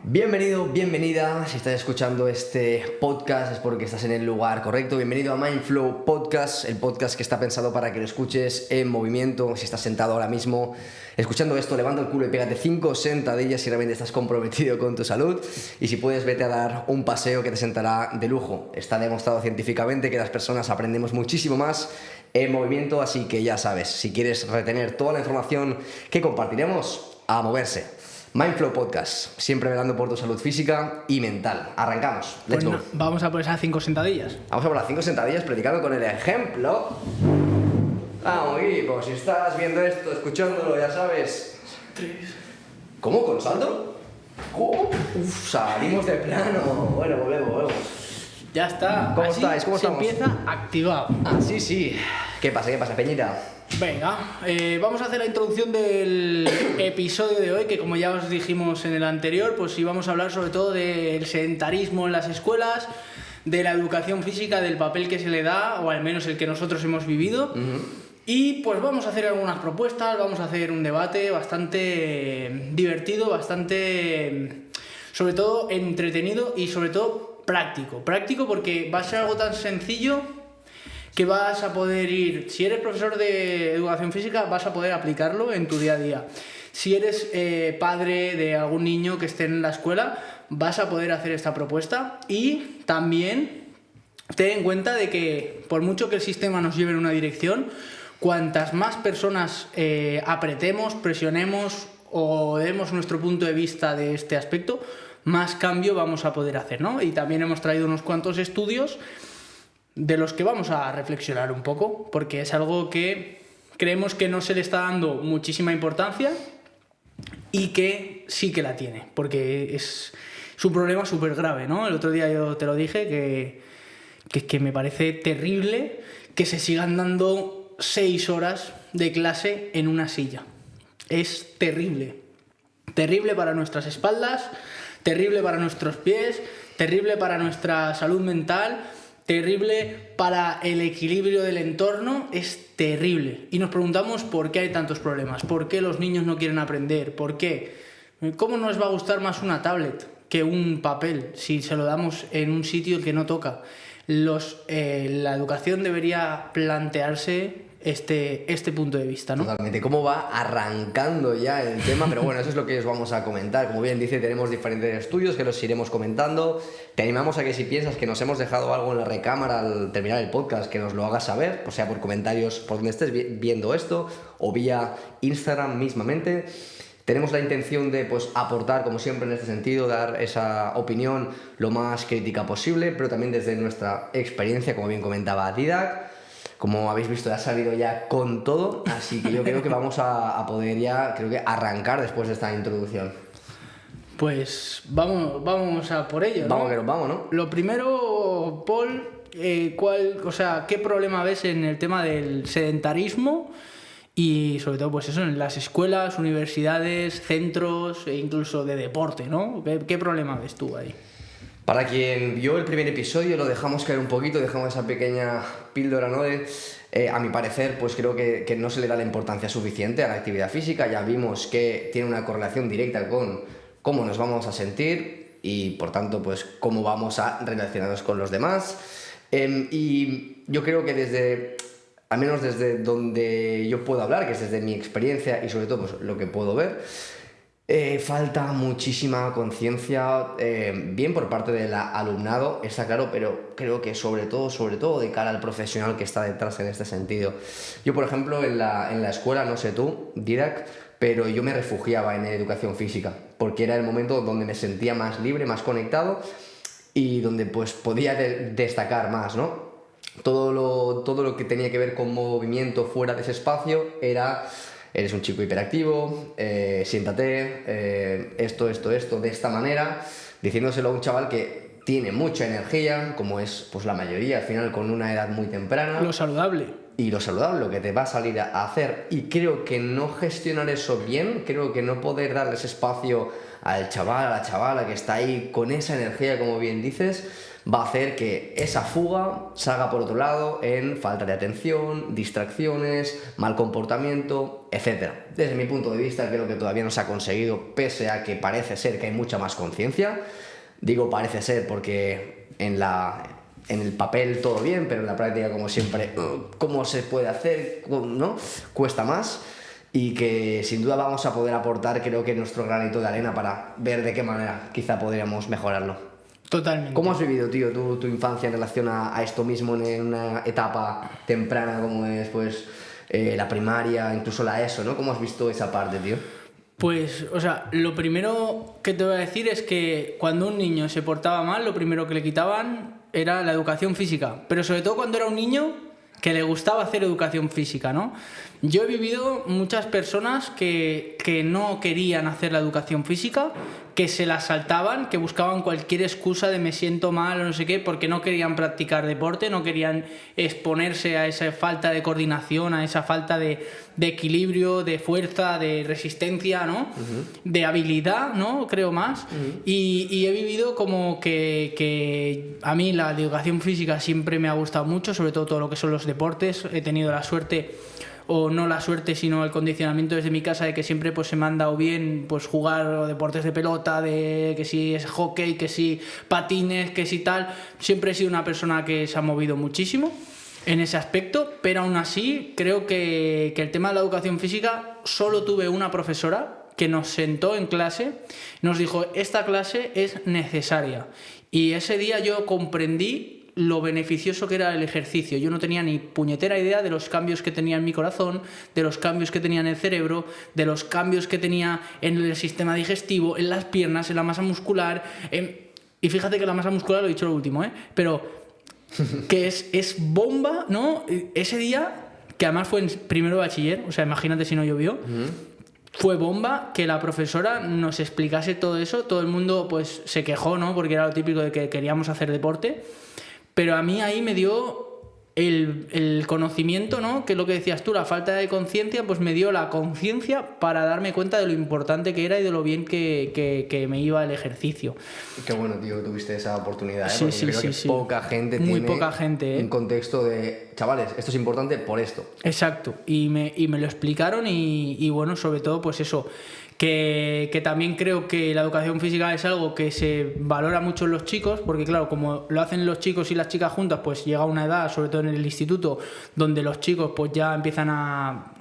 Bienvenido, bienvenida. Si estás escuchando este podcast es porque estás en el lugar correcto. Bienvenido a Mindflow Podcast, el podcast que está pensado para que lo escuches en movimiento. Si estás sentado ahora mismo escuchando esto, levanta el culo y pégate 5 sentadillas si realmente estás comprometido con tu salud. Y si puedes, vete a dar un paseo que te sentará de lujo. Está demostrado científicamente que las personas aprendemos muchísimo más en movimiento, así que ya sabes, si quieres retener toda la información que compartiremos, a moverse. Mindflow Podcast, siempre velando por tu salud física y mental. Arrancamos. Let's go. Vamos a por esas 5 sentadillas. Vamos a por las 5 sentadillas predicando con el ejemplo. Muy pues si estás viendo esto, escuchándolo, ya sabes. 3. ¿Cómo? ¿Con salto? ¿Cómo? Salimos de plano. Bueno, volvemos. Ya está. ¿Cómo Así estáis? ¿Cómo estamos? Empieza activado. Sí. ¿Qué pasa, Peñita? Venga, vamos a hacer la introducción del episodio de hoy, que como ya os dijimos en el anterior, pues íbamos a hablar sobre todo del sedentarismo en las escuelas, de la educación física, del papel que se le da, o al menos el que nosotros hemos vivido. Y pues vamos a hacer algunas propuestas, vamos a hacer un debate bastante divertido, bastante, sobre todo, entretenido y sobre todo práctico. Práctico porque va a ser algo tan sencillo que vas a poder ir, si eres profesor de educación física, vas a poder aplicarlo en tu día a día. Si eres padre de algún niño que esté en la escuela, vas a poder hacer esta propuesta. Y también ten en cuenta de que por mucho que el sistema nos lleve en una dirección, cuantas más personas apretemos, presionemos o demos nuestro punto de vista de este aspecto, más cambio vamos a poder hacer, ¿no? Y también hemos traído unos cuantos estudios de los que vamos a reflexionar un poco, porque es algo que creemos que no se le está dando muchísima importancia y que sí que la tiene, porque es un problema súper grave, ¿no? El otro día yo te lo dije, que me parece terrible que se sigan dando 6 horas de clase en una silla. Es terrible. Terrible para nuestras espaldas, terrible para nuestros pies, terrible para nuestra salud mental, terrible para el equilibrio del entorno, es terrible. Y nos preguntamos por qué hay tantos problemas, por qué los niños no quieren aprender, por qué. ¿Cómo nos va a gustar más una tablet que un papel si se lo damos en un sitio que no toca? La educación debería plantearse este punto de vista, ¿no? Totalmente. ¿Cómo va arrancando ya el tema? Pero bueno, eso es lo que os vamos a comentar. Como bien dice, tenemos diferentes estudios que los iremos comentando. Te animamos a que si piensas que nos hemos dejado algo en la recámara al terminar el podcast, que nos lo hagas saber, o sea, por comentarios por donde estés viendo esto, o vía Instagram mismamente. Tenemos la intención de aportar, como siempre en este sentido, dar esa opinión lo más crítica posible, pero también desde nuestra experiencia, como bien comentaba Didac. Como habéis visto, ha salido ya con todo, así que yo creo que vamos a poder ya, arrancar después de esta introducción. Pues vamos a por ello, ¿no? Vamos, ¿no? Lo primero, Paul, ¿qué problema ves en el tema del sedentarismo? Y sobre todo, pues eso, en las escuelas, universidades, centros e incluso de deporte, ¿no? ¿Qué problema ves tú ahí? Para quien vio el primer episodio, lo dejamos caer un poquito, dejamos esa pequeña píldora, ¿no? A mi parecer, pues creo que no se le da la importancia suficiente a la actividad física. Ya vimos que tiene una correlación directa con cómo nos vamos a sentir y, por tanto, pues cómo vamos a relacionarnos con los demás. Y yo creo que al menos desde donde yo puedo hablar, que es desde mi experiencia y sobre todo pues, lo que puedo ver, falta muchísima conciencia, bien por parte del alumnado, está claro, pero creo que sobre todo de cara al profesional que está detrás en este sentido. Yo, por ejemplo, en la escuela, no sé tú, Didac, pero yo me refugiaba en educación física, porque era el momento donde me sentía más libre, más conectado y donde pues podía destacar más, ¿no? Todo lo que tenía que ver con movimiento fuera de ese espacio era: eres un chico hiperactivo, siéntate, esto, de esta manera, diciéndoselo a un chaval que tiene mucha energía, como es pues la mayoría al final con una edad muy temprana. Lo saludable. Y lo saludable, lo que te va a salir a hacer. Y creo que no gestionar eso bien, creo que no poder darle ese espacio al chaval, a la chavala que está ahí con esa energía, como bien dices, va a hacer que esa fuga salga por otro lado en falta de atención, distracciones, mal comportamiento, etc. Desde mi punto de vista creo que todavía no se ha conseguido, pese a que parece ser que hay mucha más conciencia. Digo parece ser porque en el papel todo bien, pero en la práctica, como siempre, ¿cómo se puede hacer? ¿No? Cuesta más. Y que sin duda vamos a poder aportar, creo que nuestro granito de arena para ver de qué manera quizá podríamos mejorarlo. Totalmente. ¿Cómo has vivido, tío, tu infancia en relación a esto mismo en una etapa temprana como es pues, la primaria, incluso la ESO, ¿no? ¿Cómo has visto esa parte, tío? Pues, o sea, lo primero que te voy a decir es que cuando un niño se portaba mal, lo primero que le quitaban era la educación física. Pero sobre todo cuando era un niño que le gustaba hacer educación física, ¿no? Yo he vivido muchas personas que no querían hacer la educación física, que se la saltaban, que buscaban cualquier excusa de me siento mal o no sé qué, porque no querían practicar deporte, no querían exponerse a esa falta de coordinación, a esa falta de equilibrio, de fuerza, de resistencia, ¿no? De habilidad, ¿no? Creo más. Y he vivido como que a mí la educación física siempre me ha gustado mucho, sobre todo lo que son los deportes. He tenido la suerte, o no la suerte, sino el condicionamiento desde mi casa de que siempre pues se me han dado bien pues jugar deportes de pelota, de que si es hockey, que si patines, que si tal. Siempre he sido una persona que se ha movido muchísimo en ese aspecto, pero aún así creo que el tema de la educación física, solo tuve una profesora que nos sentó en clase, nos dijo, esta clase es necesaria. Y ese día yo comprendí lo beneficioso que era el ejercicio. Yo no tenía ni puñetera idea de los cambios que tenía en mi corazón, de los cambios que tenía en el cerebro, de los cambios que tenía en el sistema digestivo, en las piernas, en la masa muscular. Y fíjate que la masa muscular lo he dicho lo último, pero que es bomba, ¿no? Ese día, que además fue en primero de bachiller, o sea, imagínate si no llovió, fue bomba que la profesora nos explicase todo eso. Todo el mundo pues se quejó, ¿no? Porque era lo típico de que queríamos hacer deporte. Pero a mí ahí me dio el conocimiento, ¿no? Que es lo que decías tú, la falta de conciencia, pues me dio la conciencia para darme cuenta de lo importante que era y de lo bien que me iba el ejercicio. Qué bueno, tío, que tuviste esa oportunidad, ¿eh? Sí, Porque sí, creo que poca gente muy tiene poca gente, un contexto de, chavales, esto es importante por esto. Exacto, y me lo explicaron y bueno, sobre todo pues eso, que también creo que la educación física es algo que se valora mucho en los chicos, porque claro, como lo hacen los chicos y las chicas juntas, pues llega una edad, sobre todo en el instituto, donde los chicos pues ya empiezan a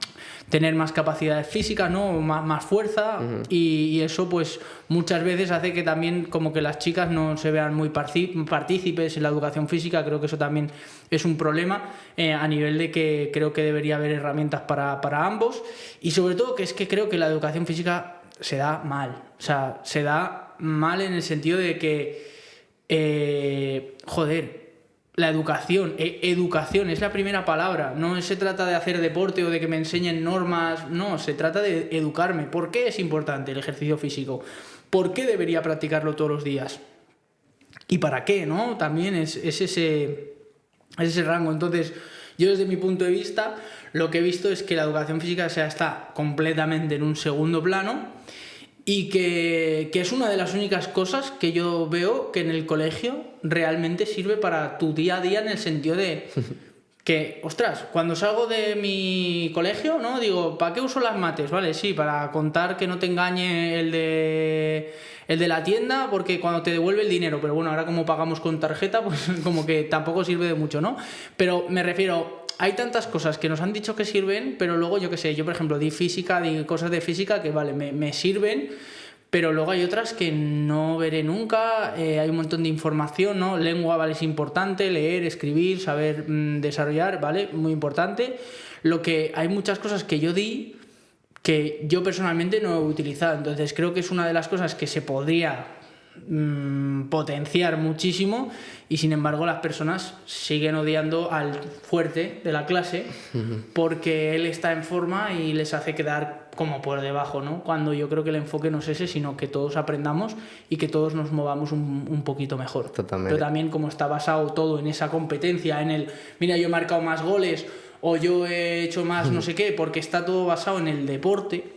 tener más capacidades físicas, ¿no? Más fuerza, y eso pues muchas veces hace que también como que las chicas no se vean muy partícipes en la educación física. Creo que eso también es un problema a nivel de que creo que debería haber herramientas para ambos, y sobre todo que es que creo que la educación física se da mal, o sea, se da mal en el sentido de que la educación es la primera palabra. No se trata de hacer deporte o de que me enseñen normas, no, se trata de educarme. ¿Por qué es importante el ejercicio físico? ¿Por qué debería practicarlo todos los días? ¿Y para qué, no? También es ese rango. Entonces, yo desde mi punto de vista, lo que he visto es que la educación física está completamente en un segundo plano, y que es una de las únicas cosas que yo veo que en el colegio realmente sirve para tu día a día, en el sentido de que, ostras, cuando salgo de mi colegio, ¿no? Digo, ¿para qué uso las mates? Vale, sí, para contar que no te engañe el de la tienda, porque cuando te devuelve el dinero, pero bueno, ahora como pagamos con tarjeta, pues como que tampoco sirve de mucho, ¿no? Pero me refiero, hay tantas cosas que nos han dicho que sirven, pero luego, yo qué sé, yo por ejemplo di cosas de física que vale, me sirven, pero luego hay otras que no veré nunca. Hay un montón de información, ¿no? Lengua, vale, es importante, leer, escribir, saber desarrollar, vale, muy importante. Lo que hay muchas cosas que yo di que yo personalmente no he utilizado, entonces creo que es una de las cosas que se podría potenciar muchísimo, y sin embargo las personas siguen odiando al fuerte de la clase porque él está en forma y les hace quedar como por debajo, ¿no? Cuando yo creo que el enfoque no es ese, sino que todos aprendamos y que todos nos movamos un poquito mejor. Totalmente. Pero también, como está basado todo en esa competencia, en el, mira, yo he marcado más goles o yo he hecho más no sé qué, porque está todo basado en el deporte,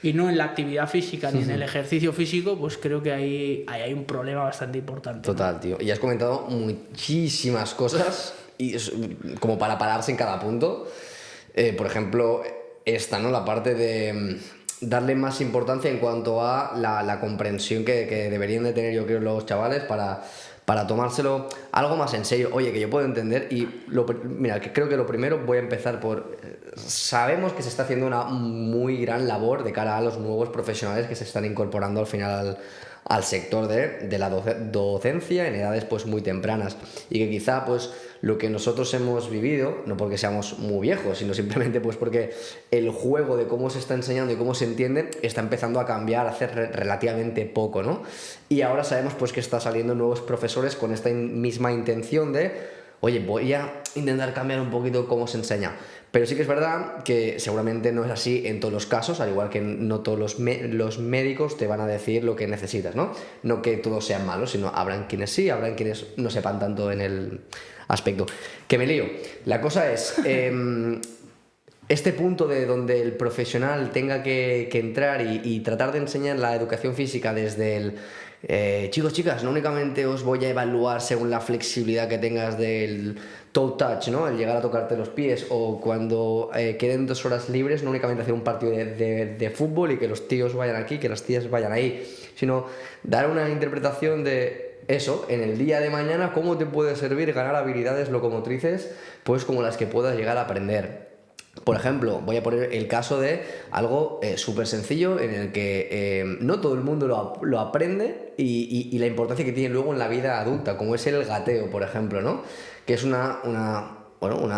y no en la actividad física ni en el ejercicio físico, pues creo que ahí hay un problema bastante importante. Total, ¿no? tío. Y has comentado muchísimas cosas y como para pararse en cada punto. Por ejemplo, esta, ¿no? La parte de darle más importancia en cuanto a la comprensión que deberían de tener, yo creo, los chavales para tomárselo algo más en serio. Oye, que yo puedo entender y mira, que creo que lo primero voy a empezar por... Sabemos que se está haciendo una muy gran labor de cara a los nuevos profesionales que se están incorporando al final al sector de la docencia en edades pues muy tempranas, y que quizá pues lo que nosotros hemos vivido, no porque seamos muy viejos, sino simplemente pues porque el juego de cómo se está enseñando y cómo se entiende está empezando a cambiar hace relativamente poco, ¿no? Y ahora sabemos pues que está saliendo nuevos profesores con esta misma intención de, oye, voy a intentar cambiar un poquito cómo se enseña. Pero sí que es verdad que seguramente no es así en todos los casos, al igual que no todos los médicos te van a decir lo que necesitas, ¿no? No que todos sean malos, sino habrán quienes sí, habrán quienes no sepan tanto en el aspecto. Que me lío. La cosa es, este punto de donde el profesional tenga que entrar y tratar de enseñar la educación física desde el... chicos, chicas, no únicamente os voy a evaluar según la flexibilidad que tengas del toe touch, ¿no? El llegar a tocarte los pies, o cuando queden 2 horas libres, no únicamente hacer un partido de fútbol y que los tíos vayan aquí, que las tías vayan ahí, sino dar una interpretación de eso, en el día de mañana, cómo te puede servir ganar habilidades locomotrices, pues como las que puedas llegar a aprender. Por ejemplo, voy a poner el caso de algo súper sencillo en el que no todo el mundo lo aprende y la importancia que tiene luego en la vida adulta, como es el gateo, por ejemplo, ¿no? Que es una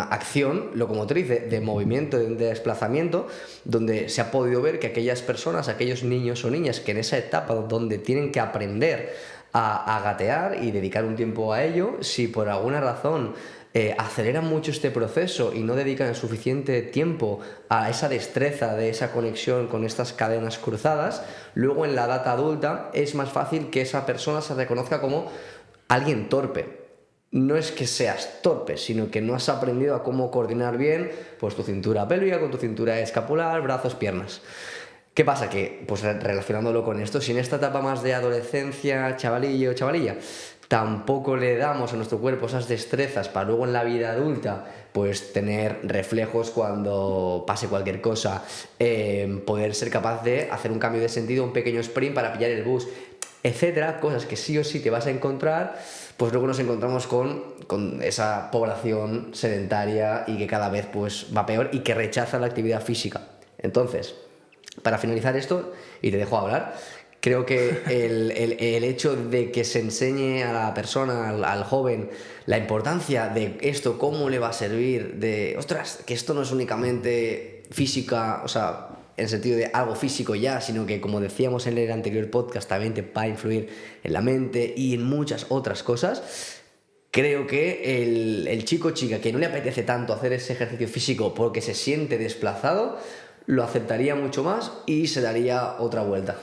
acción locomotriz de movimiento, de desplazamiento, donde se ha podido ver que aquellas personas, aquellos niños o niñas que en esa etapa donde tienen que aprender a gatear y dedicar un tiempo a ello, si por alguna razón aceleran mucho este proceso y no dedican el suficiente tiempo a esa destreza de esa conexión con estas cadenas cruzadas, luego en la edad adulta es más fácil que esa persona se reconozca como alguien torpe. No es que seas torpe, sino que no has aprendido a cómo coordinar bien pues tu cintura pélvica con tu cintura escapular, brazos, piernas. ¿Qué pasa? Que, pues relacionándolo con esto, si en esta etapa más de adolescencia, chavalillo o chavalilla, tampoco le damos a nuestro cuerpo esas destrezas para luego en la vida adulta pues tener reflejos cuando pase cualquier cosa, poder ser capaz de hacer un cambio de sentido, un pequeño sprint para pillar el bus, etcétera, cosas que sí o sí te vas a encontrar, pues luego nos encontramos con esa población sedentaria y que cada vez pues va peor y que rechaza la actividad física. Entonces, para finalizar esto, y te dejo hablar, creo que el hecho de que se enseñe a la persona, al joven, la importancia de esto, cómo le va a servir, de, ostras, que esto no es únicamente física, o sea, en el sentido de algo físico ya, sino que, como decíamos en el anterior podcast, también te va a influir en la mente y en muchas otras cosas. Creo que el chico o chica que no le apetece tanto hacer ese ejercicio físico porque se siente desplazado, lo aceptaría mucho más y se daría otra vuelta.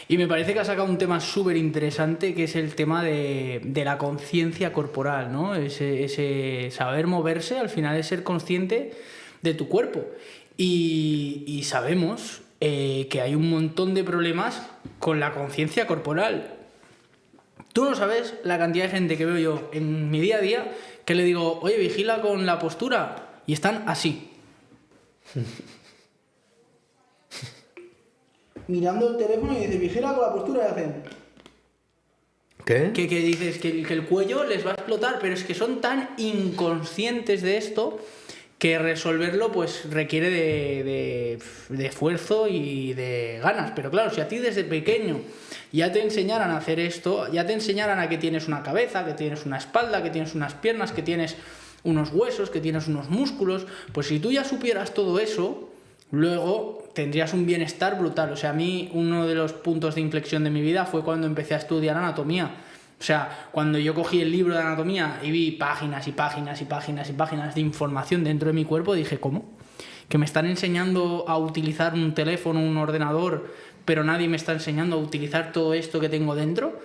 Y me parece que has sacado un tema súper interesante, que es el tema de la conciencia corporal, ¿no? Ese saber moverse, al final es ser consciente de tu cuerpo. Y sabemos que hay un montón de problemas con la conciencia corporal. Tú no sabes la cantidad de gente que veo yo en mi día a día que le digo, oye, vigila con la postura, y están así. Mirando el teléfono y dices, vigila con la postura, y hacen... ¿Qué? Que dices que el cuello les va a explotar, pero es que son tan inconscientes de esto que resolverlo pues requiere de esfuerzo y de ganas. Pero claro, si a ti desde pequeño ya te enseñaran a hacer esto, ya te enseñaran a que tienes una cabeza, que tienes una espalda, que tienes unas piernas, que tienes unos huesos, que tienes unos músculos, pues si tú ya supieras todo eso, luego tendrías un bienestar brutal. O sea, a mí uno de los puntos de inflexión de mi vida fue cuando empecé a estudiar anatomía. O sea, cuando yo cogí el libro de anatomía y vi páginas y páginas y páginas y páginas de información dentro de mi cuerpo, dije, ¿cómo? Que me están enseñando a utilizar un teléfono, un ordenador, pero nadie me está enseñando a utilizar todo esto que tengo dentro.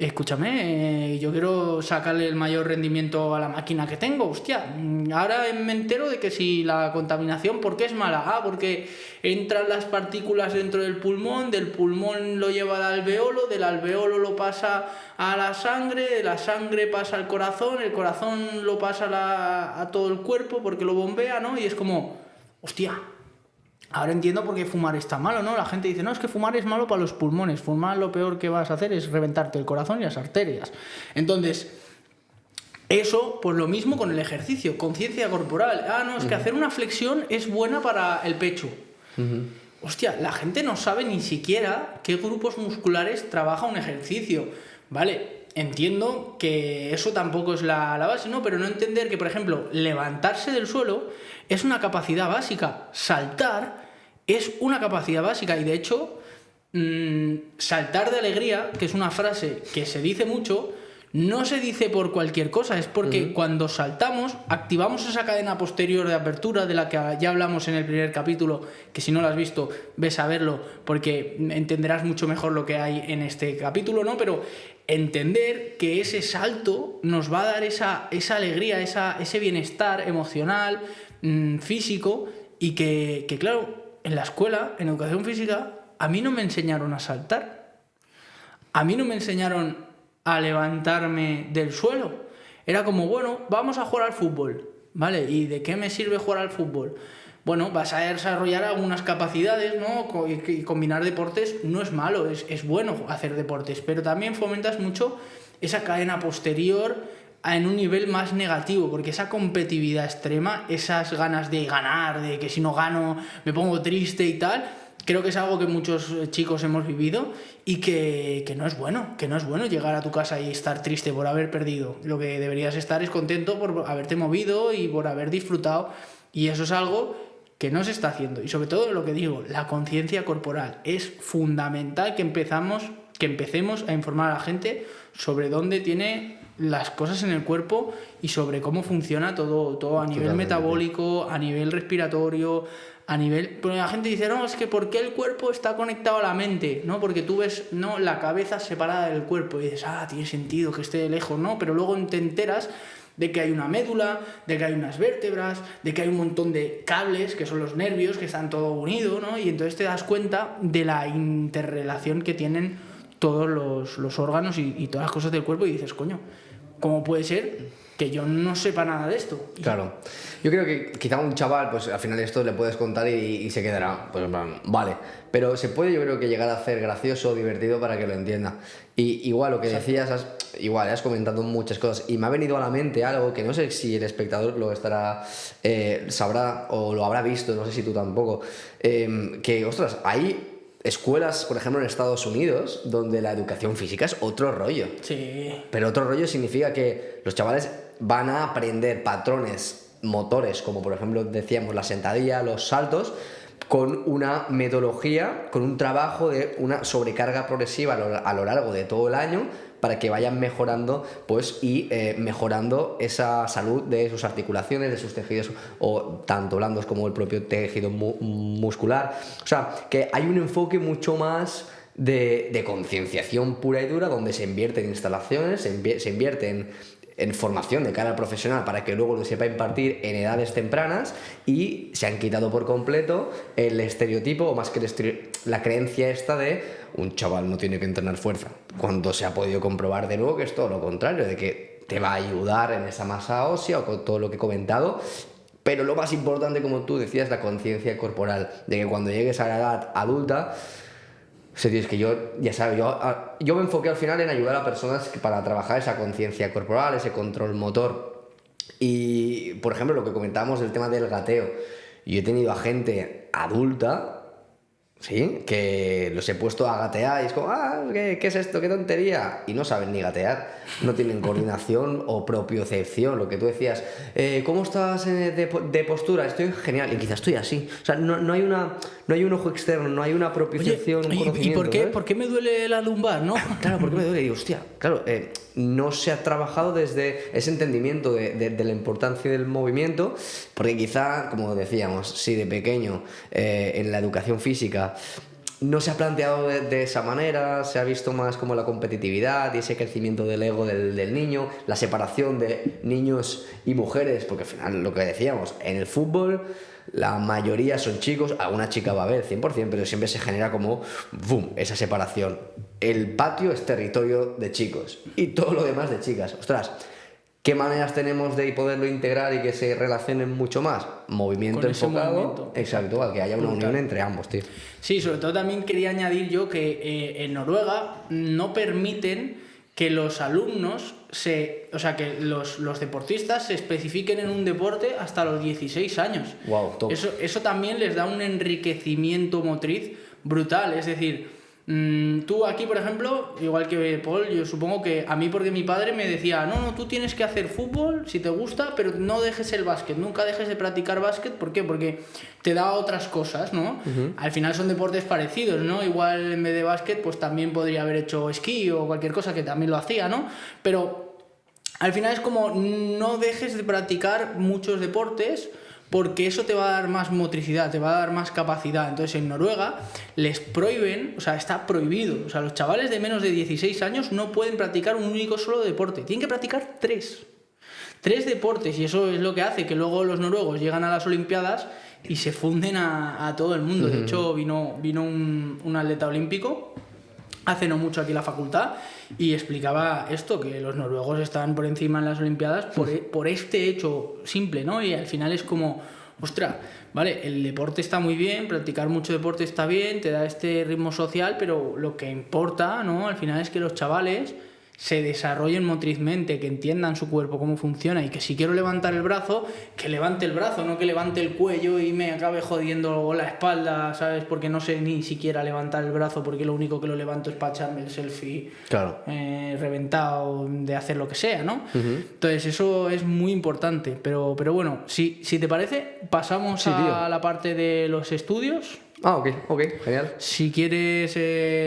escúchame, yo quiero sacarle el mayor rendimiento a la máquina que tengo, hostia. Ahora me entero de que si la contaminación, ¿por qué es mala? Porque entran las partículas dentro del pulmón lo lleva al alveolo, del alveolo lo pasa a la sangre, de la sangre pasa al corazón, el corazón lo pasa a todo el cuerpo porque lo bombea, ¿no? Y es como, hostia. Ahora entiendo por qué fumar está malo, ¿no? La gente dice, no, es que fumar es malo para los pulmones. Fumar lo peor que vas a hacer es reventarte el corazón y las arterias. Entonces, eso, pues lo mismo con el ejercicio, conciencia corporal. No, es que hacer una flexión es buena para el pecho. Hostia, la gente no sabe ni siquiera qué grupos musculares trabaja un ejercicio. Vale, entiendo que eso tampoco es la base, ¿no? Pero no entender que, por ejemplo, levantarse del suelo es una capacidad básica. Saltar es una capacidad básica. Y de hecho, saltar de alegría, que es una frase que se dice mucho, no se dice por cualquier cosa. Es porque cuando saltamos, activamos esa cadena posterior de apertura de la que ya hablamos en el primer capítulo, que si no lo has visto, ves a verlo, porque entenderás mucho mejor lo que hay en este capítulo, ¿no? Pero entender que ese salto nos va a dar esa alegría, ese bienestar emocional, físico, y que claro, en la escuela, en educación física, a mí no me enseñaron a saltar. A mí no me enseñaron a levantarme del suelo. Era como, bueno, vamos a jugar al fútbol, ¿vale? ¿Y de qué me sirve jugar al fútbol? Bueno, vas a desarrollar algunas capacidades, ¿no? Y combinar deportes no es malo, es bueno hacer deportes, pero también fomentas mucho esa cadena posterior en un nivel más negativo, porque esa competitividad extrema, esas ganas de ganar, de que si no gano me pongo triste y tal, creo que es algo que muchos chicos hemos vivido y que no es bueno, llegar a tu casa y estar triste por haber perdido. Lo que deberías estar es contento por haberte movido y por haber disfrutado, y eso es algo que no se está haciendo. Y sobre todo lo que digo, la conciencia corporal. Es fundamental que empecemos a informar a la gente sobre dónde tiene las cosas en el cuerpo y sobre cómo funciona todo a nivel metabólico, a nivel respiratorio, a nivel... Pero la gente dice, no, es que ¿por qué el cuerpo está conectado a la mente? ¿No? Porque tú ves, no, la cabeza separada del cuerpo y dices, tiene sentido que esté lejos, ¿no? Pero luego te enteras de que hay una médula, de que hay unas vértebras, de que hay un montón de cables, que son los nervios, que están todo unidos, ¿no? Y entonces te das cuenta de la interrelación que tienen todos los órganos y todas las cosas del cuerpo, y dices, coño, ¿cómo puede ser que yo no sepa nada de esto? Claro. Yo creo que quizá un chaval, pues al final esto le puedes contar y se quedará, pues vale. Pero se puede, yo creo que llegar a hacer gracioso, divertido para que lo entienda. Y igual lo que decías, has comentado muchas cosas y me ha venido a la mente algo que no sé si el espectador lo sabrá o lo habrá visto, no sé si tú tampoco, que, ostras, hay escuelas, por ejemplo, en Estados Unidos, donde la educación física es otro rollo. Sí. Pero otro rollo significa que los chavales van a aprender patrones motores, como por ejemplo decíamos la sentadilla, los saltos, con una metodología, con un trabajo de una sobrecarga progresiva a lo largo de todo el año, para que vayan mejorando, pues, y mejorando esa salud de sus articulaciones, de sus tejidos, o tanto blandos como el propio tejido muscular. O sea, que hay un enfoque mucho más de concienciación pura y dura, donde se invierte en instalaciones, se invierte en formación de cara al profesional para que luego lo sepa impartir en edades tempranas, y se han quitado por completo el estereotipo, o más que la creencia esta de un chaval no tiene que entrenar fuerza, cuando se ha podido comprobar de nuevo que es todo lo contrario, de que te va a ayudar en esa masa ósea o con todo lo que he comentado. Pero lo más importante, como tú decías, la conciencia corporal, de que cuando llegues a la edad adulta, es que yo, ya sabes, yo me enfoqué al final en ayudar a personas para trabajar esa conciencia corporal, ese control motor. Y, por ejemplo, lo que comentábamos del tema del gateo. Yo he tenido a gente adulta, ¿sí?, que los he puesto a gatear y es como, ¿qué es esto? ¿Qué tontería? Y no saben ni gatear, no tienen coordinación o propiocepción, lo que tú decías. ¿Cómo estás de postura? Estoy genial, y quizás estoy así. O sea, no hay un ojo externo, no hay una propiocepción, un conocimiento. ¿Y por qué me duele la lumbar, no? Claro, ¿por qué me duele? Y digo, hostia, claro, no se ha trabajado desde ese entendimiento de la importancia del movimiento, porque quizá, como decíamos, si de pequeño en la educación física no se ha planteado de esa manera, se ha visto más como la competitividad y ese crecimiento del ego del niño, la separación de niños y mujeres, porque al final lo que decíamos, en el fútbol la mayoría son chicos, alguna chica va a haber 100%, pero siempre se genera como ¡boom!, esa separación. El patio es territorio de chicos y todo lo demás de chicas. Ostras, ¿qué maneras tenemos de poderlo integrar y que se relacionen mucho más? Movimiento Con ese enfocado. movimiento. Exacto, al que haya una unión entre ambos, tío. Sí, sobre todo también quería añadir yo que en Noruega no permiten que los alumnos o sea, que los deportistas se especifiquen en un deporte hasta los 16 años. Wow, top. Eso también les da un enriquecimiento motriz brutal. Es decir, tú aquí, por ejemplo, igual que Paul, yo supongo que a mí, porque mi padre me decía, no, tú tienes que hacer fútbol si te gusta, pero no dejes el básquet, nunca dejes de practicar básquet. ¿Por qué? Porque te da otras cosas, ¿no? Uh-huh. Al final son deportes parecidos, ¿no? Igual en vez de básquet, pues también podría haber hecho esquí o cualquier cosa, que también lo hacía, ¿no? Pero al final es como, no dejes de practicar muchos deportes, porque eso te va a dar más motricidad, te va a dar más capacidad. Entonces en Noruega les prohíben, o sea, está prohibido. O sea, los chavales de menos de 16 años no pueden practicar un único solo deporte. Tienen que practicar 3 deportes, y eso es lo que hace que luego los noruegos llegan a las Olimpiadas y se funden a todo el mundo. De hecho, vino un atleta olímpico hace no mucho aquí en la facultad y explicaba esto, que los noruegos estaban por encima en las Olimpiadas por este hecho simple, ¿no? Y al final es como, ostras, vale, el deporte está muy bien, practicar mucho deporte está bien, te da este ritmo social, pero lo que importa, ¿no?, al final es que los chavales se desarrollen motrizmente, que entiendan su cuerpo, cómo funciona, y que si quiero levantar el brazo, que levante el brazo, no que levante el cuello y me acabe jodiendo la espalda, ¿sabes? Porque no sé ni siquiera levantar el brazo, porque lo único que lo levanto es para echarme el selfie, claro, reventado de hacer lo que sea, ¿no? Uh-huh. Entonces eso es muy importante, pero bueno, si te parece, pasamos a la parte de los estudios. Ah, ok, genial. Si quieres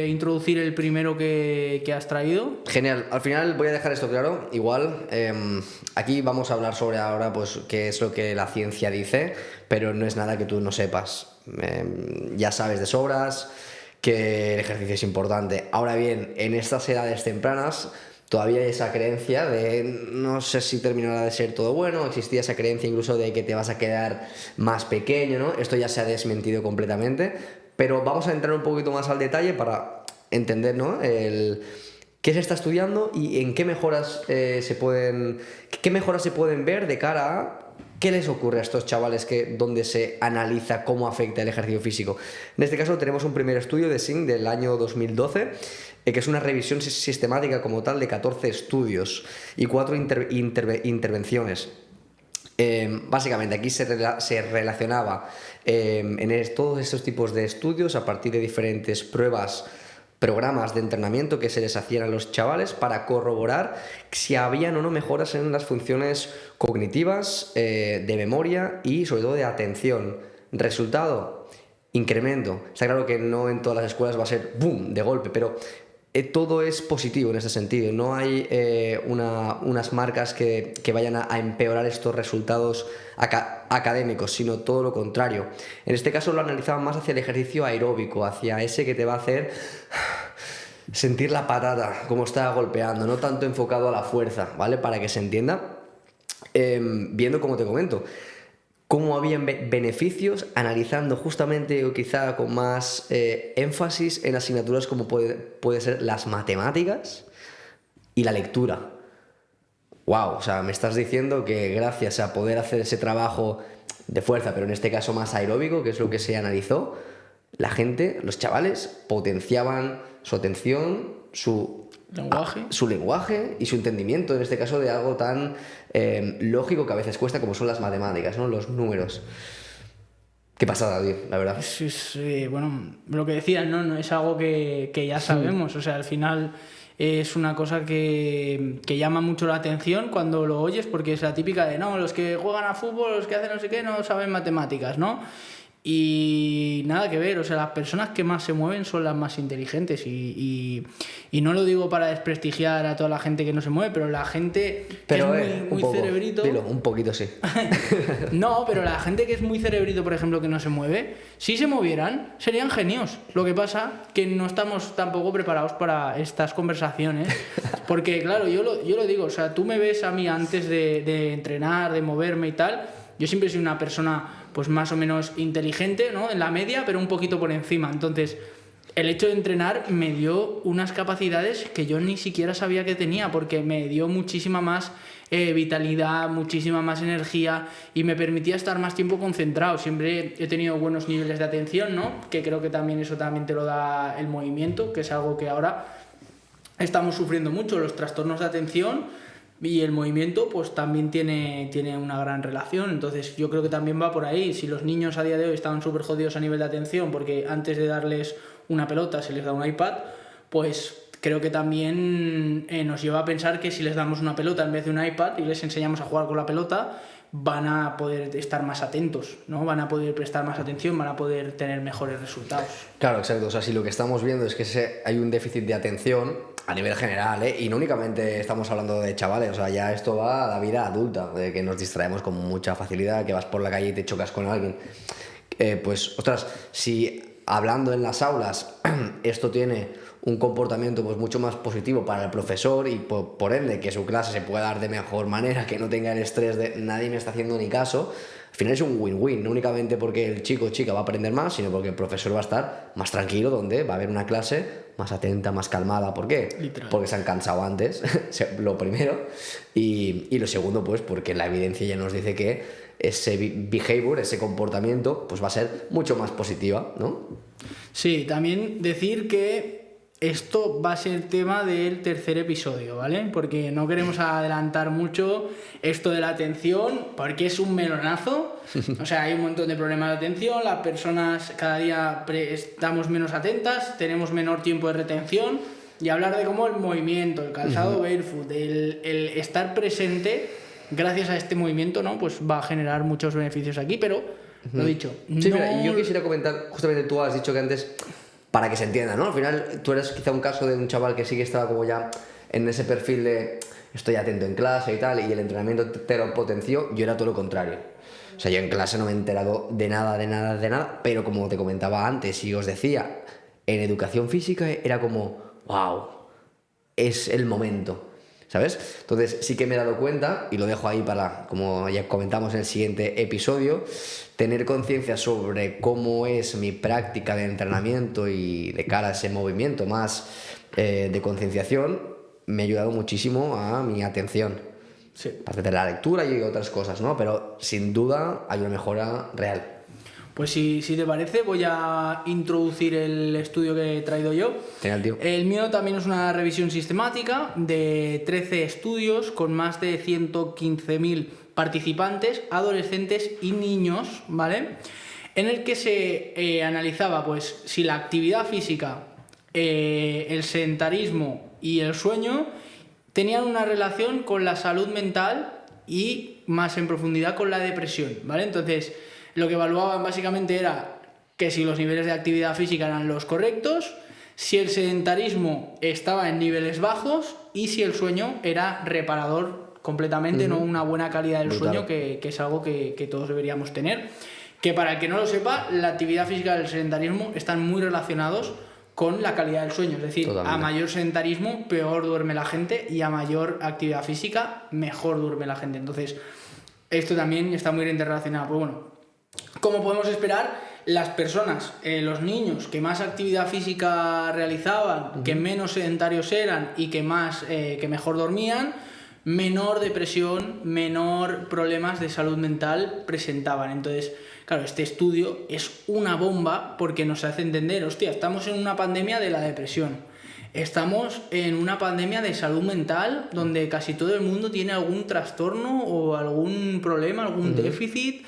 introducir el primero que has traído. Genial, al final voy a dejar esto claro. Igual, aquí vamos a hablar sobre ahora pues qué es lo que la ciencia dice, pero no es nada que tú no sepas. Ya sabes de sobras que el ejercicio es importante. Ahora bien, en estas edades tempranas todavía hay esa creencia de no sé si terminará de ser todo bueno, existía esa creencia incluso de que te vas a quedar más pequeño, ¿no? Esto ya se ha desmentido completamente, pero vamos a entrar un poquito más al detalle para entender, ¿no?, qué se está estudiando y en qué mejoras se pueden ver de cara a qué les ocurre a estos chavales donde se analiza cómo afecta el ejercicio físico. En este caso tenemos un primer estudio de SING del año 2012, que es una revisión sistemática como tal de 14 estudios y 4 intervenciones. Básicamente aquí se relacionaba todos estos tipos de estudios a partir de diferentes programas de entrenamiento que se les hacían a los chavales para corroborar si habían o no mejoras en las funciones cognitivas, de memoria y sobre todo de atención. Resultado, incremento. Está claro que no en todas las escuelas va a ser boom de golpe, pero todo es positivo en este sentido. No hay unas marcas que vayan a empeorar estos resultados académicos, sino todo lo contrario. En este caso lo analizaban más hacia el ejercicio aeróbico, hacia ese que te va a hacer sentir la patata, como está golpeando, no tanto enfocado a la fuerza, ¿vale? Para que se entienda, viendo, como te comento, cómo habían beneficios, analizando justamente o quizá con más énfasis en asignaturas como puede ser las matemáticas y la lectura. Wow, o sea, me estás diciendo que gracias a poder hacer ese trabajo de fuerza, pero en este caso más aeróbico, que es lo que se analizó, la gente, los chavales, potenciaban su atención, su lenguaje y su entendimiento, en este caso, de algo tan lógico que a veces cuesta, como son las matemáticas, ¿no?, los números. Qué pasada, tío, la verdad. Bueno, lo que decías, no es algo que ya sabemos. O sea, al final es una cosa que llama mucho la atención cuando lo oyes, porque es la típica de, no, los que juegan a fútbol, los que hacen no sé qué, no saben matemáticas, ¿no? Y nada que ver, o sea, las personas que más se mueven son las más inteligentes y no lo digo para desprestigiar a toda la gente que no se mueve, pero la gente que es muy poco, cerebrito... Dilo, un poquito sí. No, pero la gente que es muy cerebrito, por ejemplo, que no se mueve, si se movieran, serían genios. Lo que pasa que no estamos tampoco preparados para estas conversaciones, porque claro, yo lo digo, o sea, tú me ves a mí antes de entrenar, de moverme y tal, yo siempre soy una persona pues más o menos inteligente, ¿no? En la media, pero un poquito por encima. Entonces, el hecho de entrenar me dio unas capacidades que yo ni siquiera sabía que tenía, porque me dio muchísima más vitalidad, muchísima más energía y me permitía estar más tiempo concentrado. Siempre he tenido buenos niveles de atención, ¿no? Que creo que también eso también te lo da el movimiento, que es algo que ahora estamos sufriendo mucho, los trastornos de atención. Y el movimiento pues también tiene una gran relación, entonces yo creo que también va por ahí. Si los niños a día de hoy estaban súper jodidos a nivel de atención porque antes de darles una pelota se les da un iPad, pues creo que también nos lleva a pensar que si les damos una pelota en vez de un iPad y les enseñamos a jugar con la pelota, van a poder estar más atentos, ¿no? Van a poder prestar más atención, van a poder tener mejores resultados. Claro, exacto. O sea, si lo que estamos viendo es que hay un déficit de atención a nivel general, y no únicamente estamos hablando de chavales, o sea, ya esto va a la vida adulta, de que nos distraemos con mucha facilidad, que vas por la calle y te chocas con alguien. Pues, ostras, si hablando en las aulas esto tiene un comportamiento pues mucho más positivo para el profesor y por ende que su clase se pueda dar de mejor manera, que no tenga el estrés de nadie me está haciendo ni caso, al final es un win-win, no únicamente porque el chico o chica va a aprender más, sino porque el profesor va a estar más tranquilo, donde va a haber una clase más atenta, más calmada. ¿Por qué? Literal. Porque se han cansado antes, lo primero, y lo segundo pues porque la evidencia ya nos dice que ese behavior, ese comportamiento pues va a ser mucho más positiva, ¿no? Sí, también decir que esto va a ser tema del tercer episodio, ¿vale? Porque no queremos adelantar mucho esto de la atención, porque es un melonazo. O sea, hay un montón de problemas de atención, las personas cada día estamos menos atentas, tenemos menor tiempo de retención, y hablar de cómo el movimiento, el calzado barefoot, el estar presente, gracias a este movimiento, ¿no? Pues va a generar muchos beneficios aquí, pero, lo dicho... Sí, no... mira, yo quisiera comentar, justamente tú has dicho que antes... Para que se entienda, ¿no? Al final tú eres quizá un caso de un chaval que sí que estaba como ya en ese perfil de estoy atento en clase y tal, y el entrenamiento te lo potenció. Yo era todo lo contrario. O sea, yo en clase no me he enterado de nada, pero como te comentaba antes y os decía, en educación física era como, wow, es el momento, ¿sabes? Entonces sí que me he dado cuenta, y lo dejo ahí para, como ya comentamos en el siguiente episodio, tener conciencia sobre cómo es mi práctica de entrenamiento y de cara a ese movimiento más de concienciación, me ha ayudado muchísimo a mi atención. Sí. Aparte de la lectura y otras cosas, ¿no? Pero sin duda hay una mejora real. Pues si te parece, voy a introducir el estudio que he traído yo. Genial, tío. El mío también es una revisión sistemática de 13 estudios con más de 115.000 participantes, adolescentes y niños, ¿vale? En el que se analizaba pues si la actividad física, el sedentarismo y el sueño tenían una relación con la salud mental y más en profundidad con la depresión, ¿vale? Entonces, lo que evaluaban básicamente era que si los niveles de actividad física eran los correctos, si el sedentarismo estaba en niveles bajos y si el sueño era reparador completamente, no una buena calidad del sueño, que es algo que todos deberíamos tener. Que para el que no lo sepa, la actividad física y el sedentarismo están muy relacionados con la calidad del sueño. Es decir, a mayor sedentarismo, peor duerme la gente, y a mayor actividad física, mejor duerme la gente. Entonces, esto también está muy interrelacionado. Pues bueno, como podemos esperar, las personas, los niños que más actividad física realizaban, que menos sedentarios eran y que mejor dormían, menor depresión, menor problemas de salud mental presentaban. Entonces, claro, este estudio es una bomba porque nos hace entender, hostia, estamos en una pandemia de la depresión, estamos en una pandemia de salud mental donde casi todo el mundo tiene algún trastorno o algún problema, algún déficit,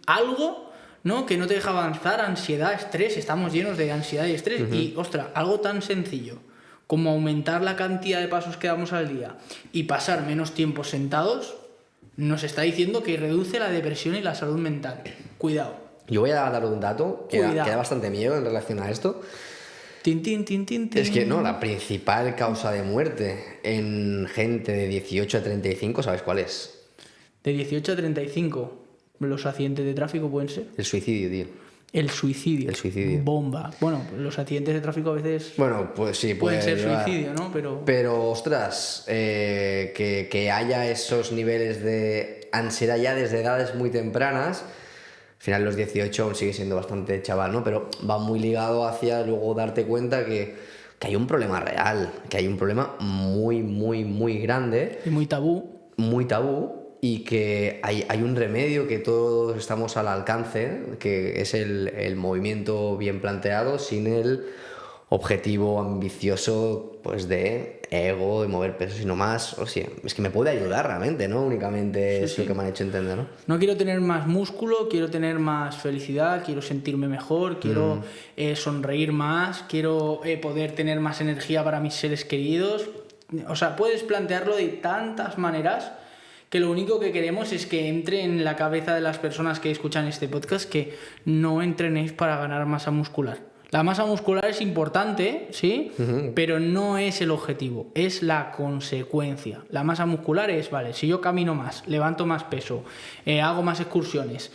algo, ¿no? Que no te deja avanzar, ansiedad, estrés, estamos llenos de ansiedad y estrés. Y, ostras, algo tan sencillo como aumentar la cantidad de pasos que damos al día y pasar menos tiempo sentados, nos está diciendo que reduce la depresión y la salud mental. Cuidado. Yo voy a dar un dato que Cuidado. da bastante miedo en relación a esto. Tin, tin, tin, tin, tin. Es que no, la principal causa de muerte en gente de 18 a 35, ¿sabes cuál es? De 18 a 35, los accidentes de tráfico pueden ser. El suicidio, tío. El suicidio. El suicidio. Bomba. Bueno, los accidentes de tráfico a veces Bueno, pues sí, pueden puede ser llevar. suicidio, ¿no? Pero, ostras, que haya esos niveles de ansiedad ya desde edades muy tempranas. Al final los 18 aún sigue siendo bastante chaval, ¿no? Pero va muy ligado hacia luego darte cuenta que hay un problema real, que hay un problema muy, muy, muy grande, Y muy tabú. muy tabú, y que hay un remedio que todos estamos al alcance, que es el movimiento bien planteado sin el objetivo ambicioso pues de ego, de mover peso, sino más, o sea, es que me puede ayudar realmente, no únicamente es lo que me han hecho entender, ¿no? No quiero tener más músculo, quiero tener más felicidad, quiero sentirme mejor, quiero sonreír más, quiero poder tener más energía para mis seres queridos. O sea, puedes plantearlo de tantas maneras que lo único que queremos es que entre en la cabeza de las personas que escuchan este podcast que no entrenéis para ganar masa muscular. La masa muscular es importante, ¿sí? Pero no es el objetivo, es la consecuencia. La masa muscular es, vale, si yo camino más, levanto más peso, hago más excursiones,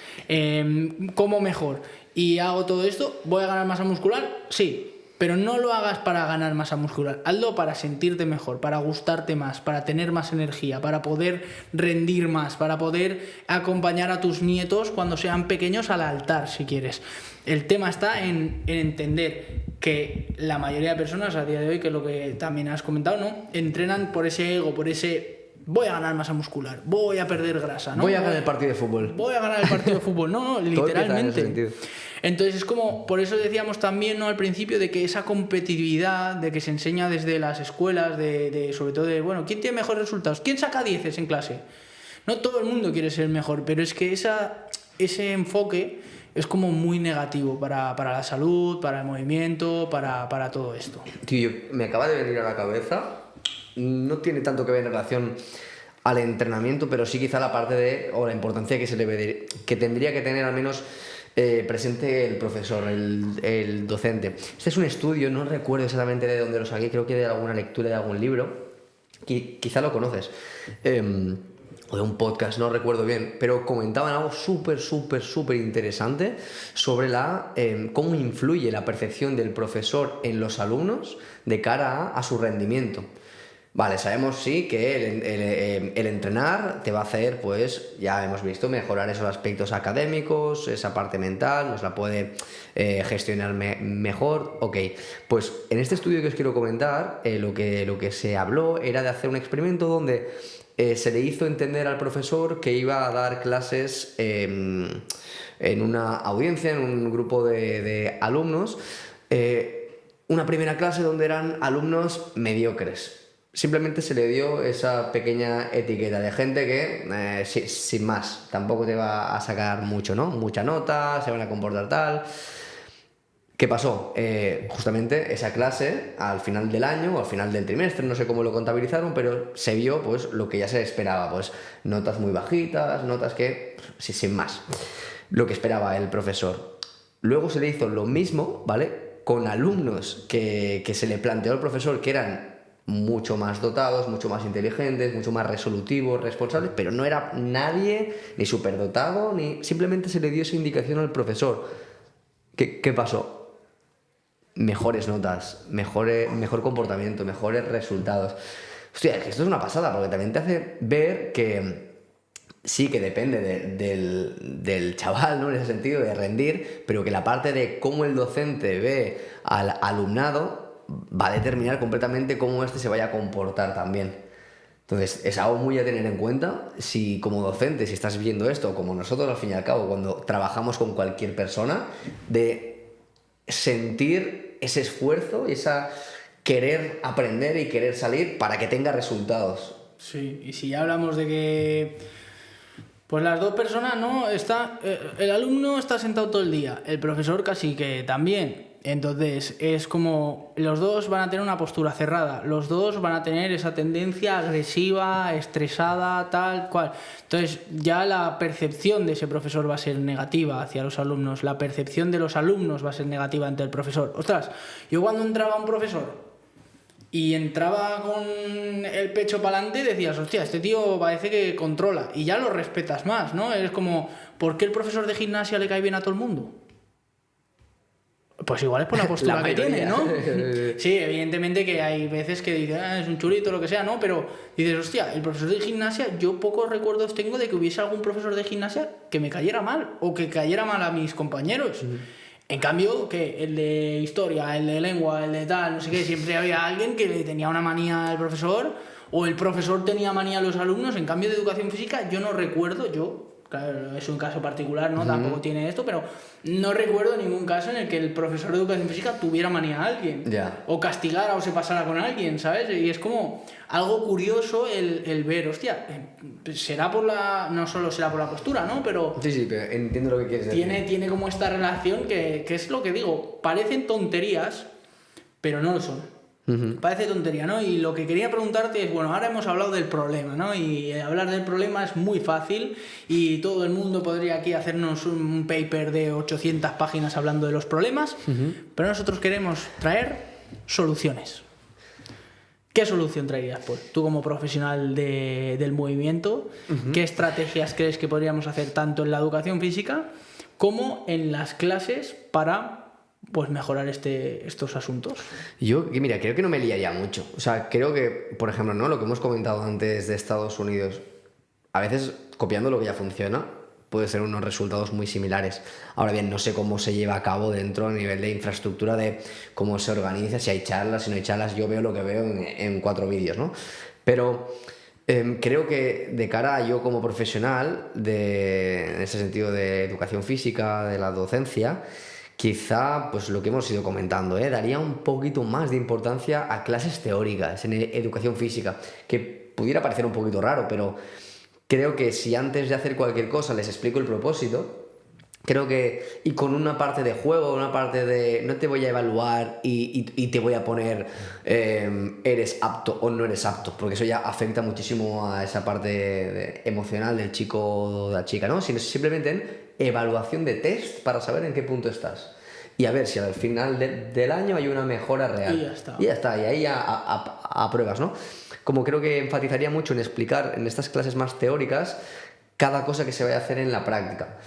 como mejor y hago todo esto, ¿voy a ganar masa muscular? Sí. Pero no lo hagas para ganar masa muscular, hazlo para sentirte mejor, para gustarte más, para tener más energía, para poder rendir más, para poder acompañar a tus nietos cuando sean pequeños al altar, si quieres. El tema está en entender que la mayoría de personas a día de hoy, que es lo que también has comentado, ¿no? Entrenan por ese ego, por ese voy a ganar masa muscular, voy a perder grasa, ¿no? Voy a ganar el partido de fútbol. Voy a ganar el partido de fútbol, no, literalmente. Entonces es como, por eso decíamos también, ¿no?, al principio, de que esa competitividad, de que se enseña desde las escuelas, sobre todo de, bueno, ¿quién tiene mejores resultados? ¿Quién saca 10 en clase? No todo el mundo quiere ser mejor, pero es que ese enfoque es como muy negativo para la salud, para el movimiento, para todo esto. Tío, me acaba de venir a la cabeza, no tiene tanto que ver en relación al entrenamiento, pero sí quizá la parte o la importancia que tendría que tener al menos presente el profesor, el docente. Este es un estudio, no recuerdo exactamente de dónde lo saqué, creo que de alguna lectura de algún libro, quizá lo conoces, o de un podcast, no recuerdo bien, pero comentaban algo súper interesante sobre cómo influye la percepción del profesor en los alumnos de cara a su rendimiento. Vale, sabemos sí que el entrenar te va a hacer, pues ya hemos visto, mejorar esos aspectos académicos, esa parte mental, nos la puede gestionar mejor. Ok, pues en este estudio que os quiero comentar, lo que se habló era de hacer un experimento donde se le hizo entender al profesor que iba a dar clases en una audiencia, en un grupo de alumnos, una primera clase donde eran alumnos mediocres. Simplemente se le dio esa pequeña etiqueta de gente que, sin más, tampoco te va a sacar mucho, ¿no? Mucha nota, se van a comportar tal. ¿Qué pasó? Justamente esa clase, al final del año o al final del trimestre, no sé cómo lo contabilizaron, pero se vio pues lo que ya se esperaba, pues notas muy bajitas, notas que, sin más, lo que esperaba el profesor. Luego se le hizo lo mismo, ¿vale?, con alumnos que se le planteó al profesor que eran mucho más dotados, mucho más inteligentes, mucho más resolutivos, responsables, pero no era nadie ni superdotado, ni simplemente se le dio esa indicación al profesor. ¿Qué pasó? Mejores notas, mejor comportamiento, mejores resultados. Hostia, es que esto es una pasada, porque también te hace ver que sí, que depende del chaval, ¿no?, en ese sentido, de rendir, pero que la parte de cómo el docente ve al alumnado va a determinar completamente cómo se vaya a comportar también. Entonces, es algo muy a tener en cuenta. Si como docente, si estás viendo esto, o como nosotros al fin y al cabo, cuando trabajamos con cualquier persona, de sentir ese esfuerzo y esa querer aprender y querer salir para que tenga resultados. Sí, y si ya hablamos de que pues las dos personas, ¿no? El alumno está sentado todo el día, el profesor casi que también. Entonces, es como los dos van a tener una postura cerrada, los dos van a tener esa tendencia agresiva, estresada, tal cual. Entonces, ya la percepción de ese profesor va a ser negativa hacia los alumnos, la percepción de los alumnos va a ser negativa ante el profesor. Ostras, yo cuando entraba un profesor y entraba con el pecho para adelante, decías, hostia, este tío parece que controla, y ya lo respetas más, ¿no? Es como, ¿por qué el profesor de gimnasia le cae bien a todo el mundo? Pues igual es por la postura que tiene, ¿no? Sí, evidentemente que hay veces que dices, es un chulito, lo que sea, ¿no? Pero dices, hostia, el profesor de gimnasia, yo pocos recuerdos tengo de que hubiese algún profesor de gimnasia que me cayera mal o que cayera mal a mis compañeros. En cambio, que el de historia, el de lengua, el de tal, no sé qué, siempre había alguien que le tenía una manía al profesor o el profesor tenía manía a los alumnos. En cambio, de educación física, yo no recuerdo, claro, es un caso particular, ¿no? Tampoco tiene esto, pero no recuerdo ningún caso en el que el profesor de educación física tuviera manía a alguien. O castigara o se pasara con alguien, ¿sabes? Y es como algo curioso el ver, hostia, será por no solo será por la postura, ¿no? Pero sí, pero entiendo lo que quieres decir. Tiene como esta relación que es lo que digo, parecen tonterías, pero no lo son. Parece tontería, ¿no? Y lo que quería preguntarte es, bueno, ahora hemos hablado del problema, ¿no? Y hablar del problema es muy fácil y todo el mundo podría aquí hacernos un paper de 800 páginas hablando de los problemas, pero nosotros queremos traer soluciones. ¿Qué solución traerías, Paul? Tú como profesional del movimiento, ¿qué estrategias crees que podríamos hacer tanto en la educación física como en las clases para pues mejorar estos asuntos? Yo, mira, creo que no me liaría mucho. O sea, creo que, por ejemplo, ¿no? Lo que hemos comentado antes de Estados Unidos, a veces copiando lo que ya funciona, puede ser unos resultados muy similares. Ahora bien, no sé cómo se lleva a cabo dentro a nivel de infraestructura, de cómo se organiza, si hay charlas, si no hay charlas. Yo veo lo que veo en 4 vídeos, ¿no? Pero creo que de cara a yo como profesional, en ese sentido de educación física, de la docencia, quizá, pues lo que hemos ido comentando, daría un poquito más de importancia a clases teóricas en educación física, que pudiera parecer un poquito raro, pero creo que si antes de hacer cualquier cosa les explico el propósito, creo que, y con una parte de juego, una parte de no te voy a evaluar y te voy a poner eres apto o no eres apto, porque eso ya afecta muchísimo a esa parte emocional del chico o de la chica, ¿no? Sino simplemente en evaluación de test para saber en qué punto estás. Y a ver si al final del año hay una mejora real. Y ya está. Y ahí ya apruebas, ¿no? Como creo que enfatizaría mucho en explicar en estas clases más teóricas cada cosa que se vaya a hacer en la práctica.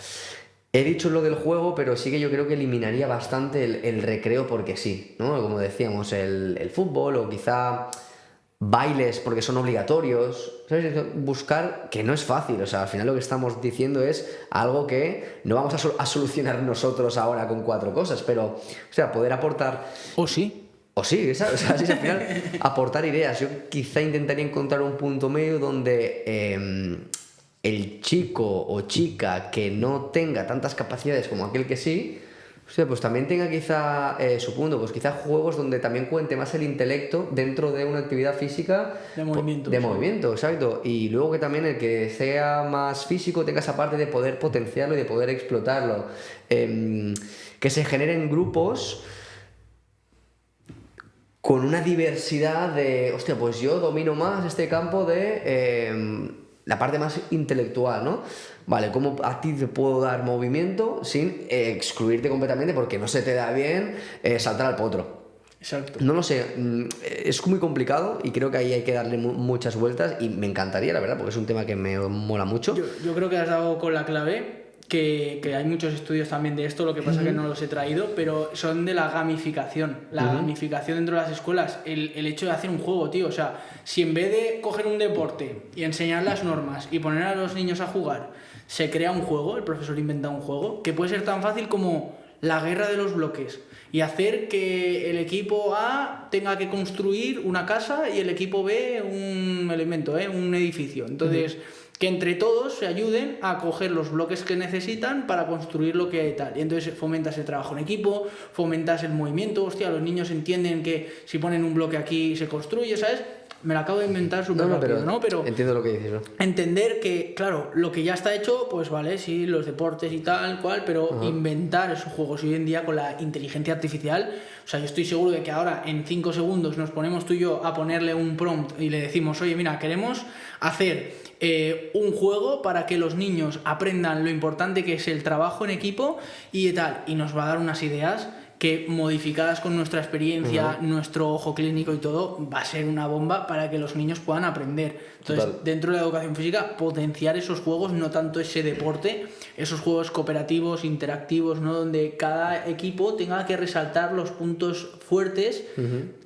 He dicho lo del juego, pero sí que yo creo que eliminaría bastante el recreo porque sí, ¿no? Como decíamos, el fútbol o quizá bailes porque son obligatorios, ¿sabes? Buscar, que no es fácil, o sea, al final lo que estamos diciendo es algo que no vamos a solucionar nosotros ahora con 4 cosas, pero, o sea, poder aportar... O sí, ¿sabes? O sea, sí, al final aportar ideas. Yo quizá intentaría encontrar un punto medio donde el chico o chica que no tenga tantas capacidades como aquel que sí, o sea, pues también tenga quizá su punto, pues quizá juegos donde también cuente más el intelecto dentro de una actividad física de movimiento. De movimiento, exacto. Y luego que también el que sea más físico tenga esa parte de poder potenciarlo y de poder explotarlo. Que se generen grupos con una diversidad de, hostia, pues yo domino más este campo de la parte más intelectual, ¿no? Vale, ¿cómo a ti te puedo dar movimiento sin excluirte completamente porque no se te da bien saltar al potro? Exacto. No lo sé, es muy complicado y creo que ahí hay que darle muchas vueltas y me encantaría, la verdad, porque es un tema que me mola mucho. Yo creo que has dado con la clave. Que hay muchos estudios también de esto, lo que pasa que no los he traído, pero son de la gamificación. La gamificación dentro de las escuelas, el hecho de hacer un juego, tío. O sea, si en vez de coger un deporte y enseñar las normas y poner a los niños a jugar, se crea un juego, el profesor inventa un juego, que puede ser tan fácil como la guerra de los bloques y hacer que el equipo A tenga que construir una casa y el equipo B un elemento, un edificio. Entonces... que entre todos se ayuden a coger los bloques que necesitan para construir lo que tal. Y entonces fomentas el trabajo en equipo, fomentas el movimiento. Hostia, los niños entienden que si ponen un bloque aquí se construye, ¿sabes? me la acabo de inventar súper rápido, ¿no? Pero entiendo lo que dices, ¿no? entender que, claro, lo que ya está hecho, pues vale, sí, los deportes y tal, cual, pero inventar esos juegos hoy en día con la inteligencia artificial, o sea, yo estoy seguro de que ahora en 5 segundos nos ponemos tú y yo a ponerle un prompt y le decimos, oye, mira, queremos hacer un juego para que los niños aprendan lo importante que es el trabajo en equipo y tal, y nos va a dar unas ideas que modificadas con nuestra experiencia, nuestro ojo clínico y todo, va a ser una bomba para que los niños puedan aprender. Entonces, dentro de la educación física, potenciar esos juegos, no tanto ese deporte, esos juegos cooperativos, interactivos, ¿no? Donde cada equipo tenga que resaltar los puntos fuertes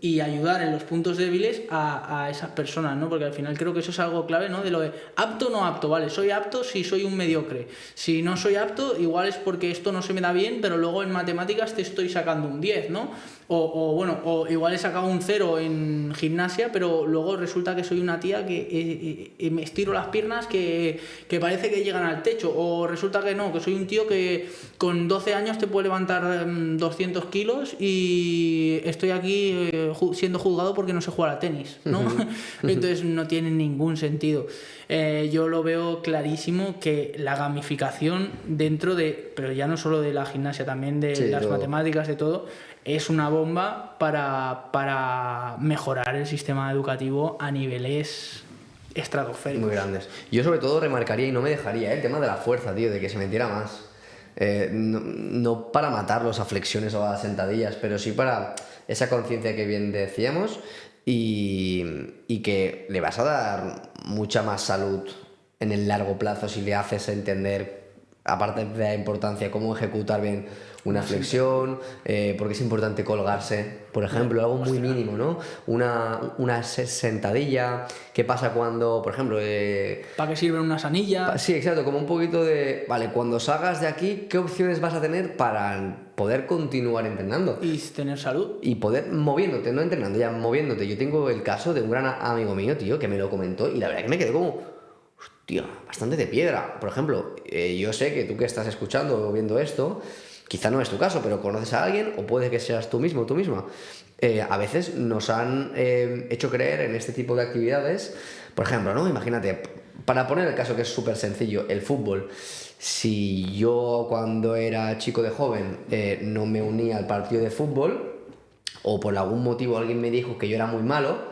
y ayudar en los puntos débiles a esas personas, ¿no? Porque al final creo que eso es algo clave, ¿no? De lo de apto o no apto, ¿vale? Soy apto si soy un mediocre. Si no soy apto, igual es porque esto no se me da bien, pero luego en matemáticas te estoy sacando un 10, ¿no? O igual he sacado un 0 en gimnasia, pero luego resulta que soy una tía que me estiro las piernas que parece que llegan al techo, o resulta que no, que soy un tío que con 12 años te puede levantar 200 kilos y estoy aquí siendo juzgado porque no sé jugar a tenis, ¿no? Entonces no tiene ningún sentido. Yo lo veo clarísimo que la gamificación dentro de, pero ya no solo de la gimnasia, también de las matemáticas, de todo, es una bomba para mejorar el sistema educativo a niveles estratosféricos. Muy grandes. Yo sobre todo remarcaría y no me dejaría el tema de la fuerza, tío, de que se metiera más. No para matarlos a flexiones o a sentadillas, pero sí para esa conciencia que bien decíamos y que le vas a dar mucha más salud en el largo plazo si le haces entender, aparte de la importancia, cómo ejecutar bien una flexión, porque es importante colgarse, por ejemplo, algo muy mínimo, ¿no? Una sentadilla, ¿qué pasa cuando, por ejemplo... ¿Para qué sirven unas anillas? Sí, exacto, como un poquito de... Vale, cuando salgas de aquí, ¿qué opciones vas a tener para poder continuar entrenando? Y tener salud. Y poder moviéndote, no entrenando, ya moviéndote. Yo tengo el caso de un gran amigo mío, tío, que me lo comentó y la verdad que me quedé como... Hostia, bastante de piedra. Por ejemplo, yo sé que tú que estás escuchando o viendo esto... Quizá no es tu caso, pero conoces a alguien o puede que seas tú mismo o tú misma. A veces nos han hecho creer en este tipo de actividades, por ejemplo, ¿no? Imagínate, para poner el caso que es súper sencillo, el fútbol. Si yo cuando era chico de joven no me unía al partido de fútbol o por algún motivo alguien me dijo que yo era muy malo,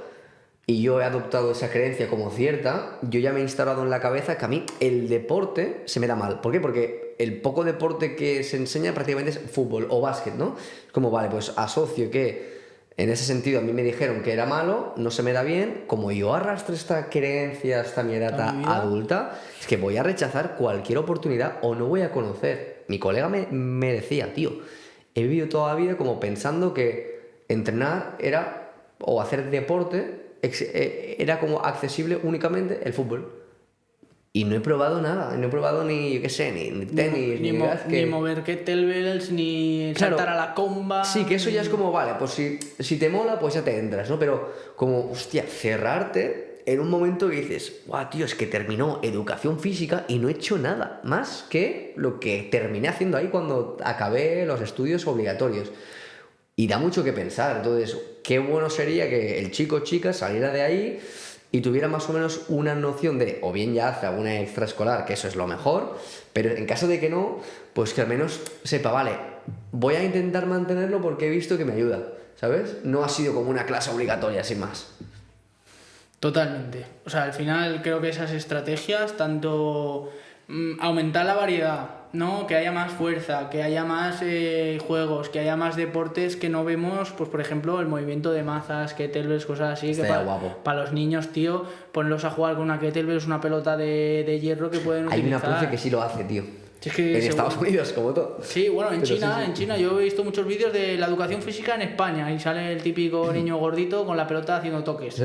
y yo he adoptado esa creencia como cierta, yo ya me he instalado en la cabeza que a mí el deporte se me da mal. ¿Por qué? Porque el poco deporte que se enseña prácticamente es fútbol o básquet, ¿no? Es como, vale, pues asocio que en ese sentido a mí me dijeron que era malo, no se me da bien, como yo arrastro esta creencia hasta mi edad adulta, es que voy a rechazar cualquier oportunidad o no voy a conocer. Mi colega me decía, tío, he vivido toda la vida como pensando que entrenar era, o hacer deporte, era como accesible únicamente el fútbol. Y no he probado nada, no he probado ni, yo qué sé, ni tenis, ni mover kettlebells, ni saltar a la comba. Sí, que eso ya es como, vale, pues si te mola, pues ya te entras, ¿no? Pero como, hostia, cerrarte en un momento que dices, guau, tío, es que terminó educación física y no he hecho nada más que lo que terminé haciendo ahí cuando acabé los estudios obligatorios. Y da mucho que pensar. Entonces, qué bueno sería que el chico o chica saliera de ahí y tuviera más o menos una noción de, o bien ya hace alguna extraescolar, que eso es lo mejor, pero en caso de que no, pues que al menos sepa, vale, voy a intentar mantenerlo porque he visto que me ayuda, ¿sabes? No ha sido como una clase obligatoria, sin más. Totalmente. O sea, al final creo que esas estrategias, tanto aumentar la variedad, ¿no? Que haya más fuerza, que haya más juegos, que haya más deportes que no vemos, pues por ejemplo el movimiento de mazas, kettlebells, cosas así. Estaría que guapo. Para los niños, tío, ponerlos a jugar con una kettlebell, es una pelota de hierro que pueden utilizar. Hay una profe que sí lo hace, tío. Es que en Estados Unidos, como todo. Sí, bueno, en China, sí. En China yo he visto muchos vídeos de la educación física en España y sale el típico niño gordito con la pelota haciendo toques. Sí.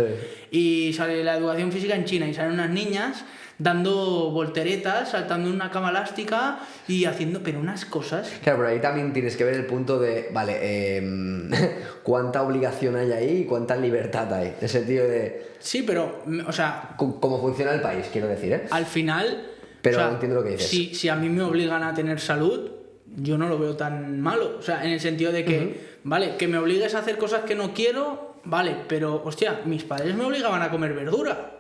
Y sale la educación física en China y salen unas niñas dando volteretas, saltando en una cama elástica y haciendo, pero unas cosas. Claro, pero ahí también tienes que ver el punto de, vale, cuánta obligación hay ahí y cuánta libertad hay. En el sentido de... Sí, pero, o sea... Cómo funciona el país, quiero decir, ¿eh? Al final... Pero o sea, entiendo lo que dices. Si a mí me obligan a tener salud, yo no lo veo tan malo. O sea, en el sentido de que, vale, que me obligues a hacer cosas que no quiero, vale, pero hostia, mis padres me obligaban a comer verdura.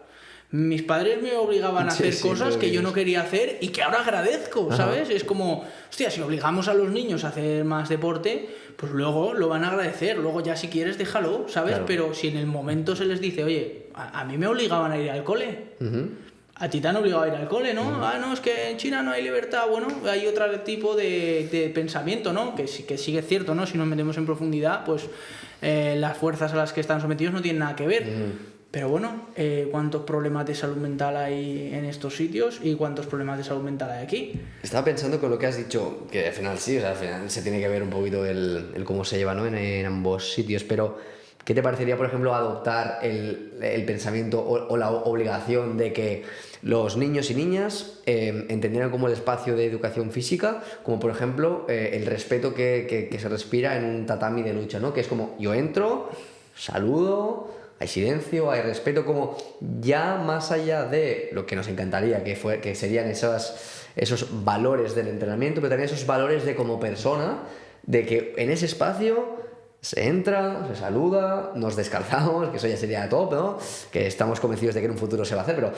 Mis padres me obligaban a hacer cosas que yo no quería hacer y que ahora agradezco, ¿sabes? Es como, hostia, si obligamos a los niños a hacer más deporte, pues luego lo van a agradecer, luego ya si quieres déjalo, ¿sabes? Claro. Pero si en el momento se les dice, oye, a mí me obligaban a ir al cole, a ti te han obligado a ir al cole, ¿no? Ah, no, es que en China no hay libertad, bueno, hay otro tipo de pensamiento, ¿no? Que sí que es cierto, ¿no? Si nos metemos en profundidad, pues las fuerzas a las que están sometidos no tienen nada que ver. Pero bueno, ¿cuántos problemas de salud mental hay en estos sitios y cuántos problemas de salud mental hay aquí? Estaba pensando con lo que has dicho, que al final sí, o sea, al final se tiene que ver un poquito el cómo se lleva, ¿no? en ambos sitios, pero ¿qué te parecería, por ejemplo, adoptar el pensamiento o la obligación de que los niños y niñas entendieran como el espacio de educación física, como por ejemplo el respeto que se respira en un tatami de lucha, ¿no? Que es como, yo entro, saludo, hay silencio, hay respeto, como ya más allá de lo que nos encantaría que serían esos valores del entrenamiento, pero también esos valores de como persona, de que en ese espacio se entra, se saluda, nos descalzamos, que eso ya sería top, ¿no? Que estamos convencidos de que en un futuro se va a hacer, pero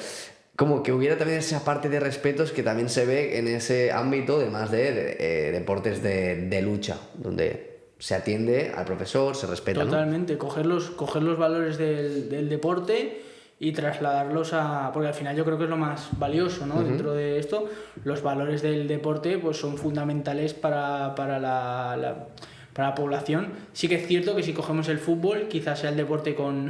como que hubiera también esa parte de respetos que también se ve en ese ámbito de más de deportes de lucha, donde se atiende al profesor, se respeta, Totalmente, ¿no? coger los valores del deporte y trasladarlos a... Porque al final yo creo que es lo más valioso, ¿no? Dentro de esto, los valores del deporte pues son fundamentales para la población. Sí que es cierto que si cogemos el fútbol, quizás sea el deporte con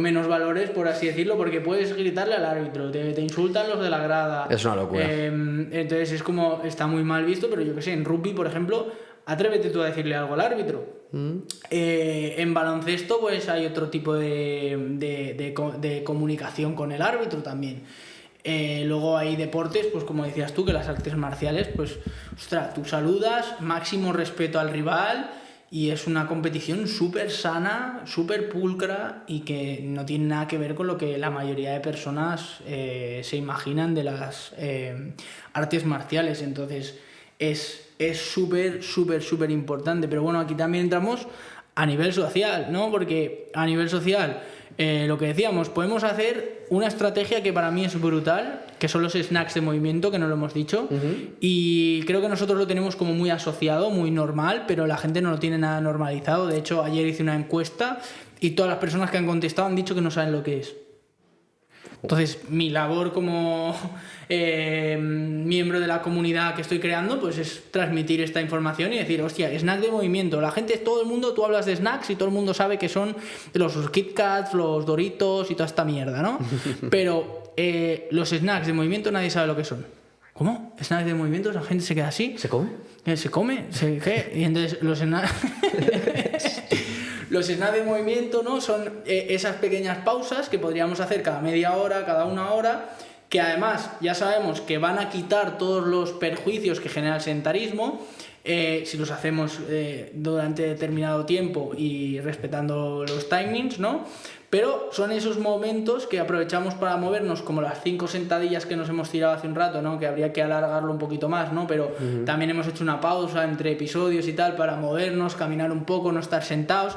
menos valores, por así decirlo, porque puedes gritarle al árbitro, te insultan los de la grada. Es una locura. Entonces es como, está muy mal visto, pero yo que sé, en rugby, por ejemplo, atrévete tú a decirle algo al árbitro. En baloncesto pues hay otro tipo de comunicación con el árbitro también. Luego hay deportes, pues como decías tú, que las artes marciales, pues, ostras, tú saludas, máximo respeto al rival y es una competición súper sana, súper pulcra y que no tiene nada que ver con lo que la mayoría de personas se imaginan de las artes marciales. Entonces es súper, súper, súper importante. Pero bueno, aquí también entramos a nivel social, ¿no? Porque a nivel social, lo que decíamos, podemos hacer una estrategia que para mí es brutal, que son los snacks de movimiento, que no lo hemos dicho, y creo que nosotros lo tenemos como muy asociado, muy normal, pero la gente no lo tiene nada normalizado. De hecho, ayer hice una encuesta y todas las personas que han contestado han dicho que no saben lo que es. Entonces, mi labor como miembro de la comunidad que estoy creando, pues es transmitir esta información y decir, hostia, snack de movimiento. La gente, todo el mundo, tú hablas de snacks y todo el mundo sabe que son los Kit Kats, los Doritos y toda esta mierda, ¿no? Pero los snacks de movimiento nadie sabe lo que son. ¿Cómo? ¿Snacks de movimiento? La gente se queda así. ¿Se come? ¿Se come? ¿Qué? Y entonces los snacks... Los snacks de movimiento, ¿no? Son esas pequeñas pausas que podríamos hacer cada media hora, cada una hora, que además ya sabemos que van a quitar todos los perjuicios que genera el sedentarismo si los hacemos durante determinado tiempo y respetando los timings, ¿no? Pero son esos momentos que aprovechamos para movernos, como las 5 sentadillas que nos hemos tirado hace un rato, ¿no? Que habría que alargarlo un poquito más, ¿no? Pero también hemos hecho una pausa entre episodios y tal para movernos, caminar un poco, no estar sentados.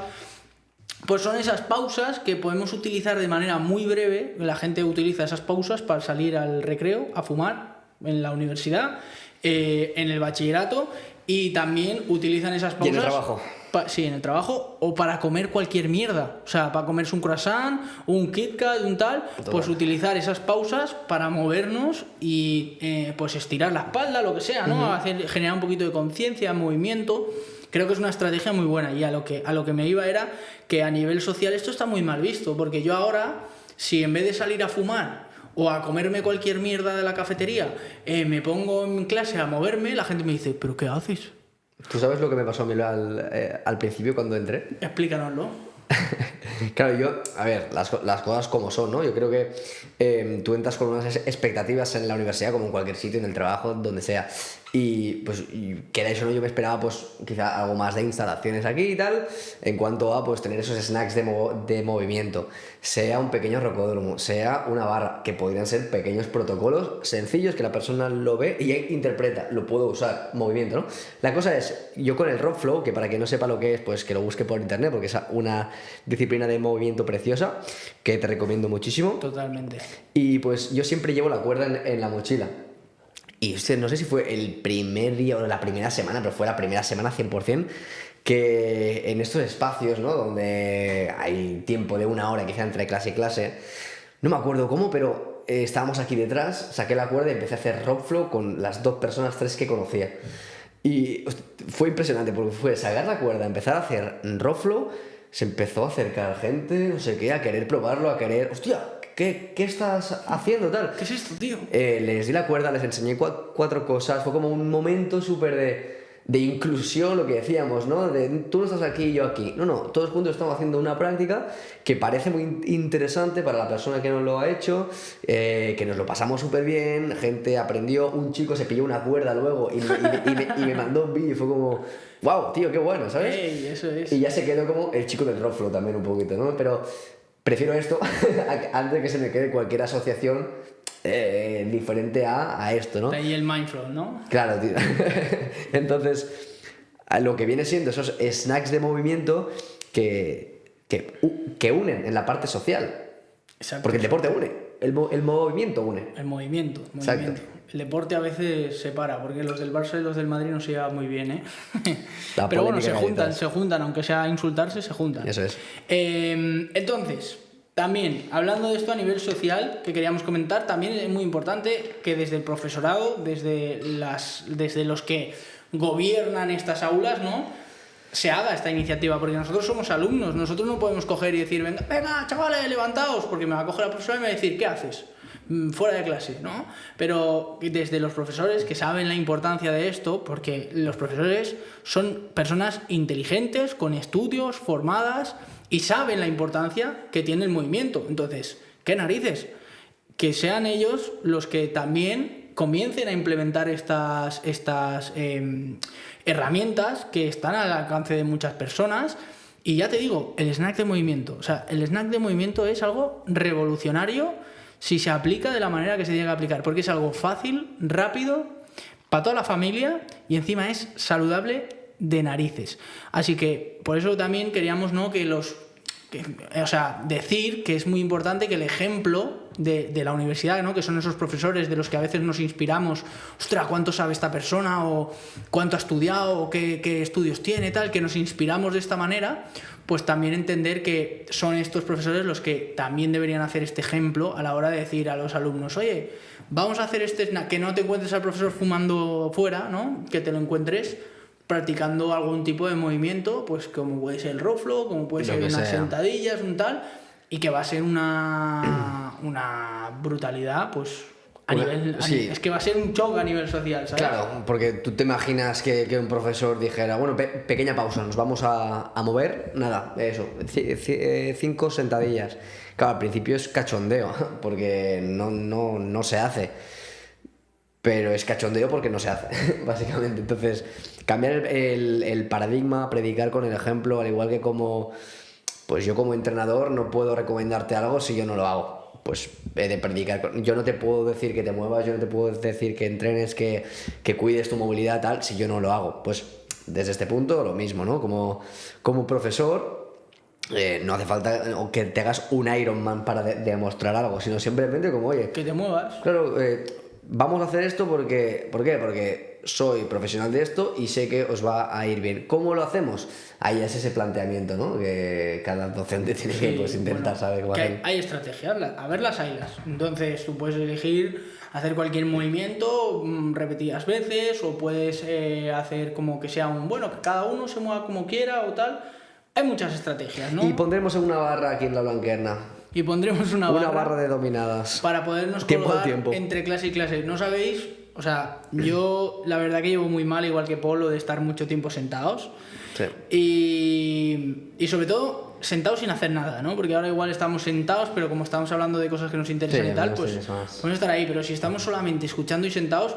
Pues son esas pausas que podemos utilizar de manera muy breve. La gente utiliza esas pausas para salir al recreo, a fumar en la universidad, en el bachillerato, y también utilizan esas pausas... ¿Y en el trabajo? Sí, en el trabajo, o para comer cualquier mierda. O sea, para comerse un croissant, un Kit Kat, un tal, pues utilizar esas pausas para movernos y pues estirar la espalda, lo que sea, ¿no? Generar un poquito de conciencia, movimiento. Creo que es una estrategia muy buena, y a lo que me iba era que a nivel social esto está muy mal visto, porque yo ahora, si en vez de salir a fumar o a comerme cualquier mierda de la cafetería, me pongo en clase a moverme, la gente me dice, ¿pero qué haces? ¿Tú sabes lo que me pasó a mí al principio cuando entré? Explícanoslo. Claro, yo, a ver, las cosas como son, ¿no? Yo creo que tú entras con unas expectativas en la universidad, como en cualquier sitio, en el trabajo, donde sea. Y pues, queráis o no, yo me esperaba pues quizá algo más de instalaciones aquí y tal, en cuanto a pues tener esos snacks de movimiento, sea un pequeño rocódromo, sea una barra, que podrían ser pequeños protocolos sencillos que la persona lo ve y interpreta, lo puedo usar, movimiento, ¿no? La cosa es, yo con el Rock Flow, que para quien no sepa lo que es, pues que lo busque por internet, porque es una disciplina de movimiento preciosa, que te recomiendo muchísimo. Totalmente. Y pues yo siempre llevo la cuerda en la mochila. Y no sé si fue el primer día o la primera semana, pero fue la primera semana 100%, que en estos espacios, ¿no? Donde hay tiempo de una hora quizá entre clase y clase, no me acuerdo cómo, pero estábamos aquí detrás, saqué la cuerda y empecé a hacer rock flow con las 3 que conocía. Y fue impresionante porque fue sacar la cuerda, empezar a hacer rock flow, se empezó a acercar gente, no sé qué, a querer probarlo, a querer... ¡Hostia! ¿Qué estás haciendo, tal? ¿Qué es esto, tío? Les di la cuerda, les enseñé 4 cosas, fue como un momento súper de inclusión, lo que decíamos, ¿no? De tú no estás aquí y yo aquí. No, todos juntos estamos haciendo una práctica que parece muy interesante para la persona que nos lo ha hecho, que nos lo pasamos súper bien, gente aprendió, un chico se pilló una cuerda luego y me mandó un vídeo y fue como, wow, tío, qué bueno, ¿sabes? Ey, eso es. Y ya se quedó como el chico del rock flow también un poquito, ¿no? Pero prefiero esto antes de que se me quede cualquier asociación diferente a esto, ¿no? De ahí el Mindflow, ¿no? Claro, tío. Entonces, a lo que viene siendo esos snacks de movimiento que unen en la parte social. Exacto. Porque el deporte une, el movimiento une. El movimiento. Exacto. El deporte a veces separa, porque los del Barça y los del Madrid no se llevan muy bien, ¿eh? Pero bueno, se juntan, aunque sea insultarse, se juntan. Eso es. Entonces, también, hablando de esto a nivel social, que queríamos comentar, también es muy importante que desde el profesorado, desde los que gobiernan estas aulas, ¿no?, se haga esta iniciativa, porque nosotros somos alumnos, nosotros no podemos coger y decir, venga, chavales, levantaos, porque me va a coger la profesora y me va a decir, ¿qué haces? Fuera de clase, ¿no? Pero desde los profesores que saben la importancia de esto, porque los profesores son personas inteligentes, con estudios, formadas, y saben la importancia que tiene el movimiento. Entonces, ¿qué narices? Que sean ellos los que también comiencen a implementar estas herramientas que están al alcance de muchas personas. Y ya te digo, el snack de movimiento. O sea, el snack de movimiento es algo revolucionario si se aplica de la manera que se tiene que aplicar, porque es algo fácil, rápido, para toda la familia y encima es saludable de narices. Así que por eso también queríamos, ¿no?, decir que es muy importante que el ejemplo de la universidad, ¿no?, que son esos profesores de los que a veces nos inspiramos, ostras, ¿cuánto sabe esta persona? O ¿cuánto ha estudiado? O ¿qué estudios tiene? Tal, que nos inspiramos de esta manera, pues también entender que son estos profesores los que también deberían hacer este ejemplo a la hora de decir a los alumnos, oye, vamos a hacer que no te encuentres al profesor fumando fuera, ¿no?, que te lo encuentres practicando algún tipo de movimiento, pues como puede ser el rock flow, como puede ser unas sentadillas, un tal, y que va a ser una brutalidad, pues es que va a ser un shock a nivel social, ¿sabes? Claro, porque tú te imaginas que un profesor dijera, bueno, pequeña pausa, nos vamos a mover, nada, eso, 5 sentadillas. Claro, al principio es cachondeo, porque no se hace. Pero es cachondeo porque no se hace, básicamente. Entonces, cambiar el paradigma, predicar con el ejemplo, al igual que pues yo como entrenador no puedo recomendarte algo si yo no lo hago. Pues he de predicar. Yo no te puedo decir que te muevas, yo no te puedo decir que entrenes, que cuides tu movilidad, tal, si yo no lo hago. Pues desde este punto lo mismo, ¿no? Como profesor, no hace falta que te hagas un Ironman para demostrar algo, sino simplemente como, oye... Que te muevas. Claro, vamos a hacer esto ¿por qué? Porque soy profesional de esto y sé que os va a ir bien. ¿Cómo lo hacemos? Ahí es ese planteamiento, ¿no?, que cada docente tiene que intentar saber cómo hacer. Hay estrategias, a ver las haylas. Entonces tú puedes elegir hacer cualquier movimiento repetidas veces, o puedes hacer como que sea que cada uno se mueva como quiera o tal. Hay muchas estrategias, ¿no? Y pondremos una barra aquí en la Blanquerna. Y pondremos una barra de dominadas para podernos colgar entre clase y clase. ¿No sabéis? O sea, yo la verdad que llevo muy mal, igual que Polo, de estar mucho tiempo sentados. Sí. Y sobre todo sentados sin hacer nada, ¿no? Porque ahora igual estamos sentados, pero como estamos hablando de cosas que nos interesan y tal, pues podemos estar ahí. Pero si estamos solamente escuchando y sentados,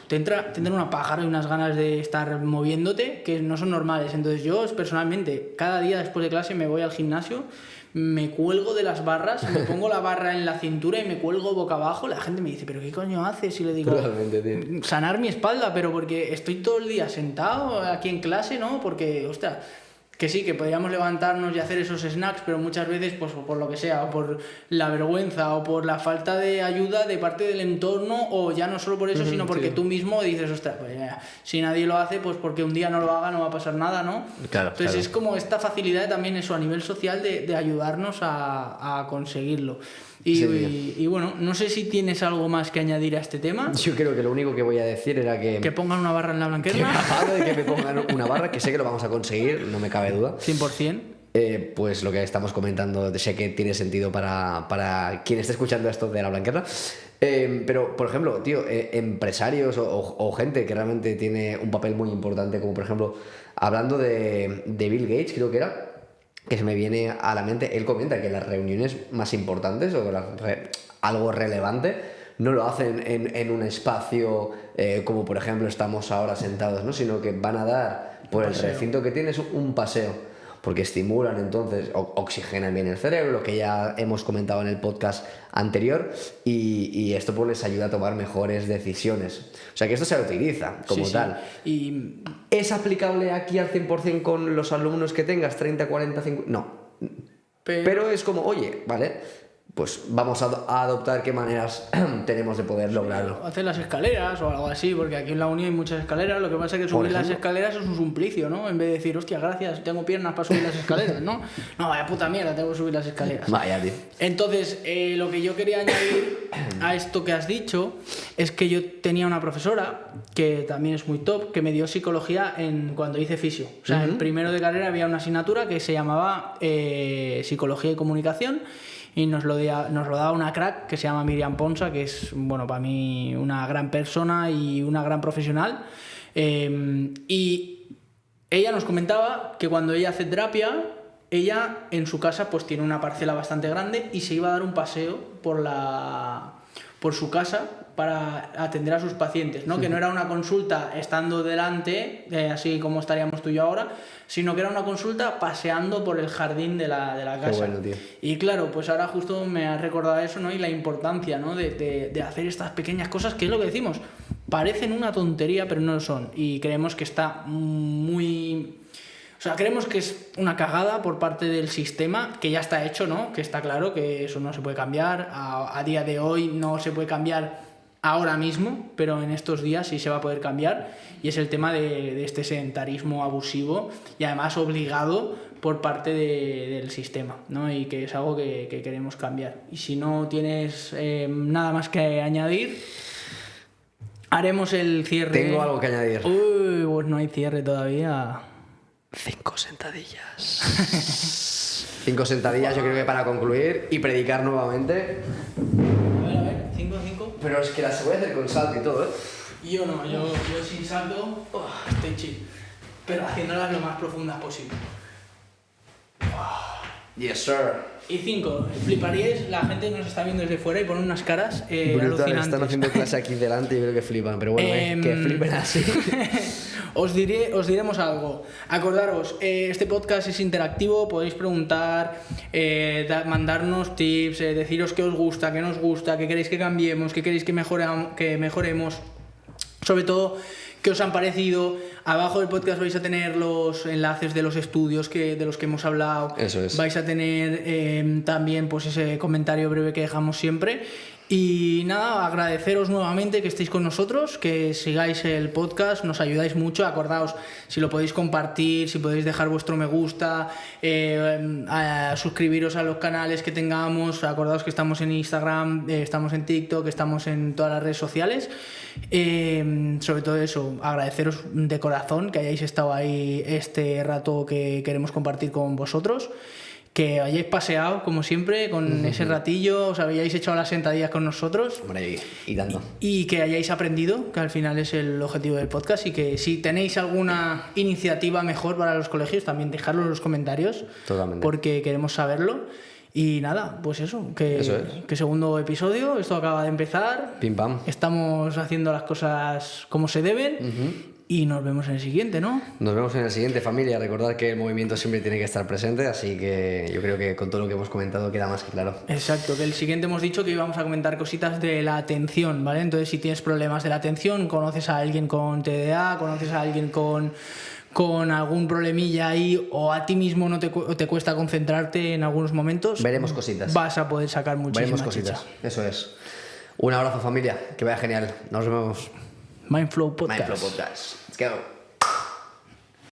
te entra una pájara y unas ganas de estar moviéndote que no son normales. Entonces yo personalmente cada día después de clase me voy al gimnasio, me cuelgo de las barras, me pongo la barra en la cintura y me cuelgo boca abajo. La gente me dice, ¿pero qué coño haces? Y le digo, sanar mi espalda, pero porque estoy todo el día sentado aquí en clase, ¿no? Porque, ostras, que sí, que podríamos levantarnos y hacer esos snacks, pero muchas veces, pues por lo que sea, o por la vergüenza, o por la falta de ayuda de parte del entorno, o ya no solo por eso, sino porque tú mismo dices, ostras, pues ya, si nadie lo hace, pues porque un día no lo haga no va a pasar nada, ¿no? Claro, Entonces claro. es como esta facilidad también eso a nivel social de ayudarnos a conseguirlo. Y bueno, no sé si tienes algo más que añadir a este tema. Yo creo que lo único que voy a decir era Que pongan una barra en la que blanquerna. aparte de que me pongan una barra, que sé que lo vamos a conseguir, no me cabe duda. 100%. Pues lo que estamos comentando, sé que tiene sentido para quien esté escuchando esto de la blanquerna. Pero, por ejemplo, tío, empresarios o gente que realmente tiene un papel muy importante, como por ejemplo, hablando de Bill Gates, creo que era, que se me viene a la mente, él comenta que las reuniones más importantes o algo relevante no lo hacen en un espacio como por ejemplo estamos ahora sentados, ¿no? Sino que van a dar por el recinto que tienes un paseo, porque estimulan entonces, oxigenan bien el cerebro, lo que ya hemos comentado en el podcast anterior, y esto pues les ayuda a tomar mejores decisiones. O sea que esto se utiliza como tal. Y ¿Es aplicable aquí al 100% con los alumnos que tengas, 30, 40, 50? No. Pero es como, oye, ¿vale? Pues vamos a adoptar qué maneras tenemos de poder lograrlo. hacer las escaleras o algo así, porque aquí en la uni hay muchas escaleras. Lo que pasa es que subir las escaleras es un suplicio, ¿no? En vez de decir, hostia, gracias, tengo piernas para subir las escaleras, ¿no? No, vaya puta mierda, tengo que subir las escaleras. Vaya, tío. Entonces, lo que yo quería añadir a esto que has dicho es que yo tenía una profesora que también es muy top, que me dio psicología cuando hice fisio. O sea, en primero de carrera había una asignatura que se llamaba psicología y comunicación. Y nos lo daba una crack que se llama Miriam Ponsa, que es, bueno, para mí una gran persona y una gran profesional. Y ella nos comentaba que cuando ella hace terapia, ella en su casa pues tiene una parcela bastante grande y se iba a dar un paseo por su casa para atender a sus pacientes, ¿no? Que no era una consulta estando delante, así como estaríamos tú y yo ahora, sino que era una consulta paseando por el jardín de la casa. Qué bueno, tío. Y claro, pues ahora justo me has recordado eso, ¿no? Y la importancia, ¿no? de hacer estas pequeñas cosas, que es lo que decimos, parecen una tontería, pero no lo son. Y creemos que está muy... O sea, creemos que es una cagada por parte del sistema, que ya está hecho, ¿no? Que está claro que eso no se puede cambiar. A día de hoy no se puede cambiar ahora mismo, pero en estos días sí se va a poder cambiar. Y es el tema de este sedentarismo abusivo y además obligado por parte del sistema, ¿no? Y que es algo que queremos cambiar. Y si no tienes nada más que añadir, haremos el cierre. Tengo algo que añadir. Uy, pues no hay cierre todavía. 5 sentadillas. 5 sentadillas, yo creo que para concluir y predicar nuevamente. A ver, 5. Pero es que las voy a hacer con salto y todo, ¿eh? Yo no, yo sin salto, estoy chill. Pero haciéndolas lo más profundas posible. Yes, sir. Y 5, fliparíais, la gente nos está viendo desde fuera y pone unas caras Brutal, alucinantes. están haciendo clase aquí delante y creo que flipan, pero bueno, que flipen así. Os diremos algo. Acordaros, este podcast es interactivo, podéis preguntar, mandarnos tips, deciros qué os gusta, qué nos gusta, qué queréis que cambiemos, qué queréis que mejoremos. Sobre todo, qué os han parecido. Abajo del podcast vais a tener los enlaces de los estudios de los que hemos hablado. Eso es. Vais a tener también pues ese comentario breve que dejamos siempre. Y nada, agradeceros nuevamente que estéis con nosotros, que sigáis el podcast, nos ayudáis mucho. Acordaos, si lo podéis compartir, si podéis dejar vuestro me gusta, suscribiros a los canales que tengamos. Acordaos que estamos en Instagram, estamos en TikTok, estamos en todas las redes sociales. Sobre todo eso, agradeceros de corazón que hayáis estado ahí este rato que queremos compartir con vosotros. Que hayáis paseado, como siempre, con ese ratillo, os habéis echado las sentadillas con nosotros. Hombre, y tanto. Y que hayáis aprendido, que al final es el objetivo del podcast. Y que si tenéis alguna iniciativa mejor para los colegios, también dejadlo en los comentarios. Totalmente. Porque queremos saberlo. Y nada, pues eso Eso es. que segundo episodio, esto acaba de empezar. Pim pam. Estamos haciendo las cosas como se deben y nos vemos en el siguiente, ¿no? Nos vemos en el siguiente, familia. Recordad que el movimiento siempre tiene que estar presente, así que yo creo que con todo lo que hemos comentado queda más que claro. Exacto, que el siguiente hemos dicho que íbamos a comentar cositas de la atención, ¿vale? Entonces, si tienes problemas de la atención, conoces a alguien con TDA, conoces a alguien con algún problemilla ahí, o a ti mismo no te cuesta concentrarte en algunos momentos, Veremos cositas. vas a poder sacar muchísima Veremos cositas. chicha. Eso es. Un abrazo, familia. Que vaya genial. Nos vemos. Mindflow Podcast. Mindflow Podcast. Let's go.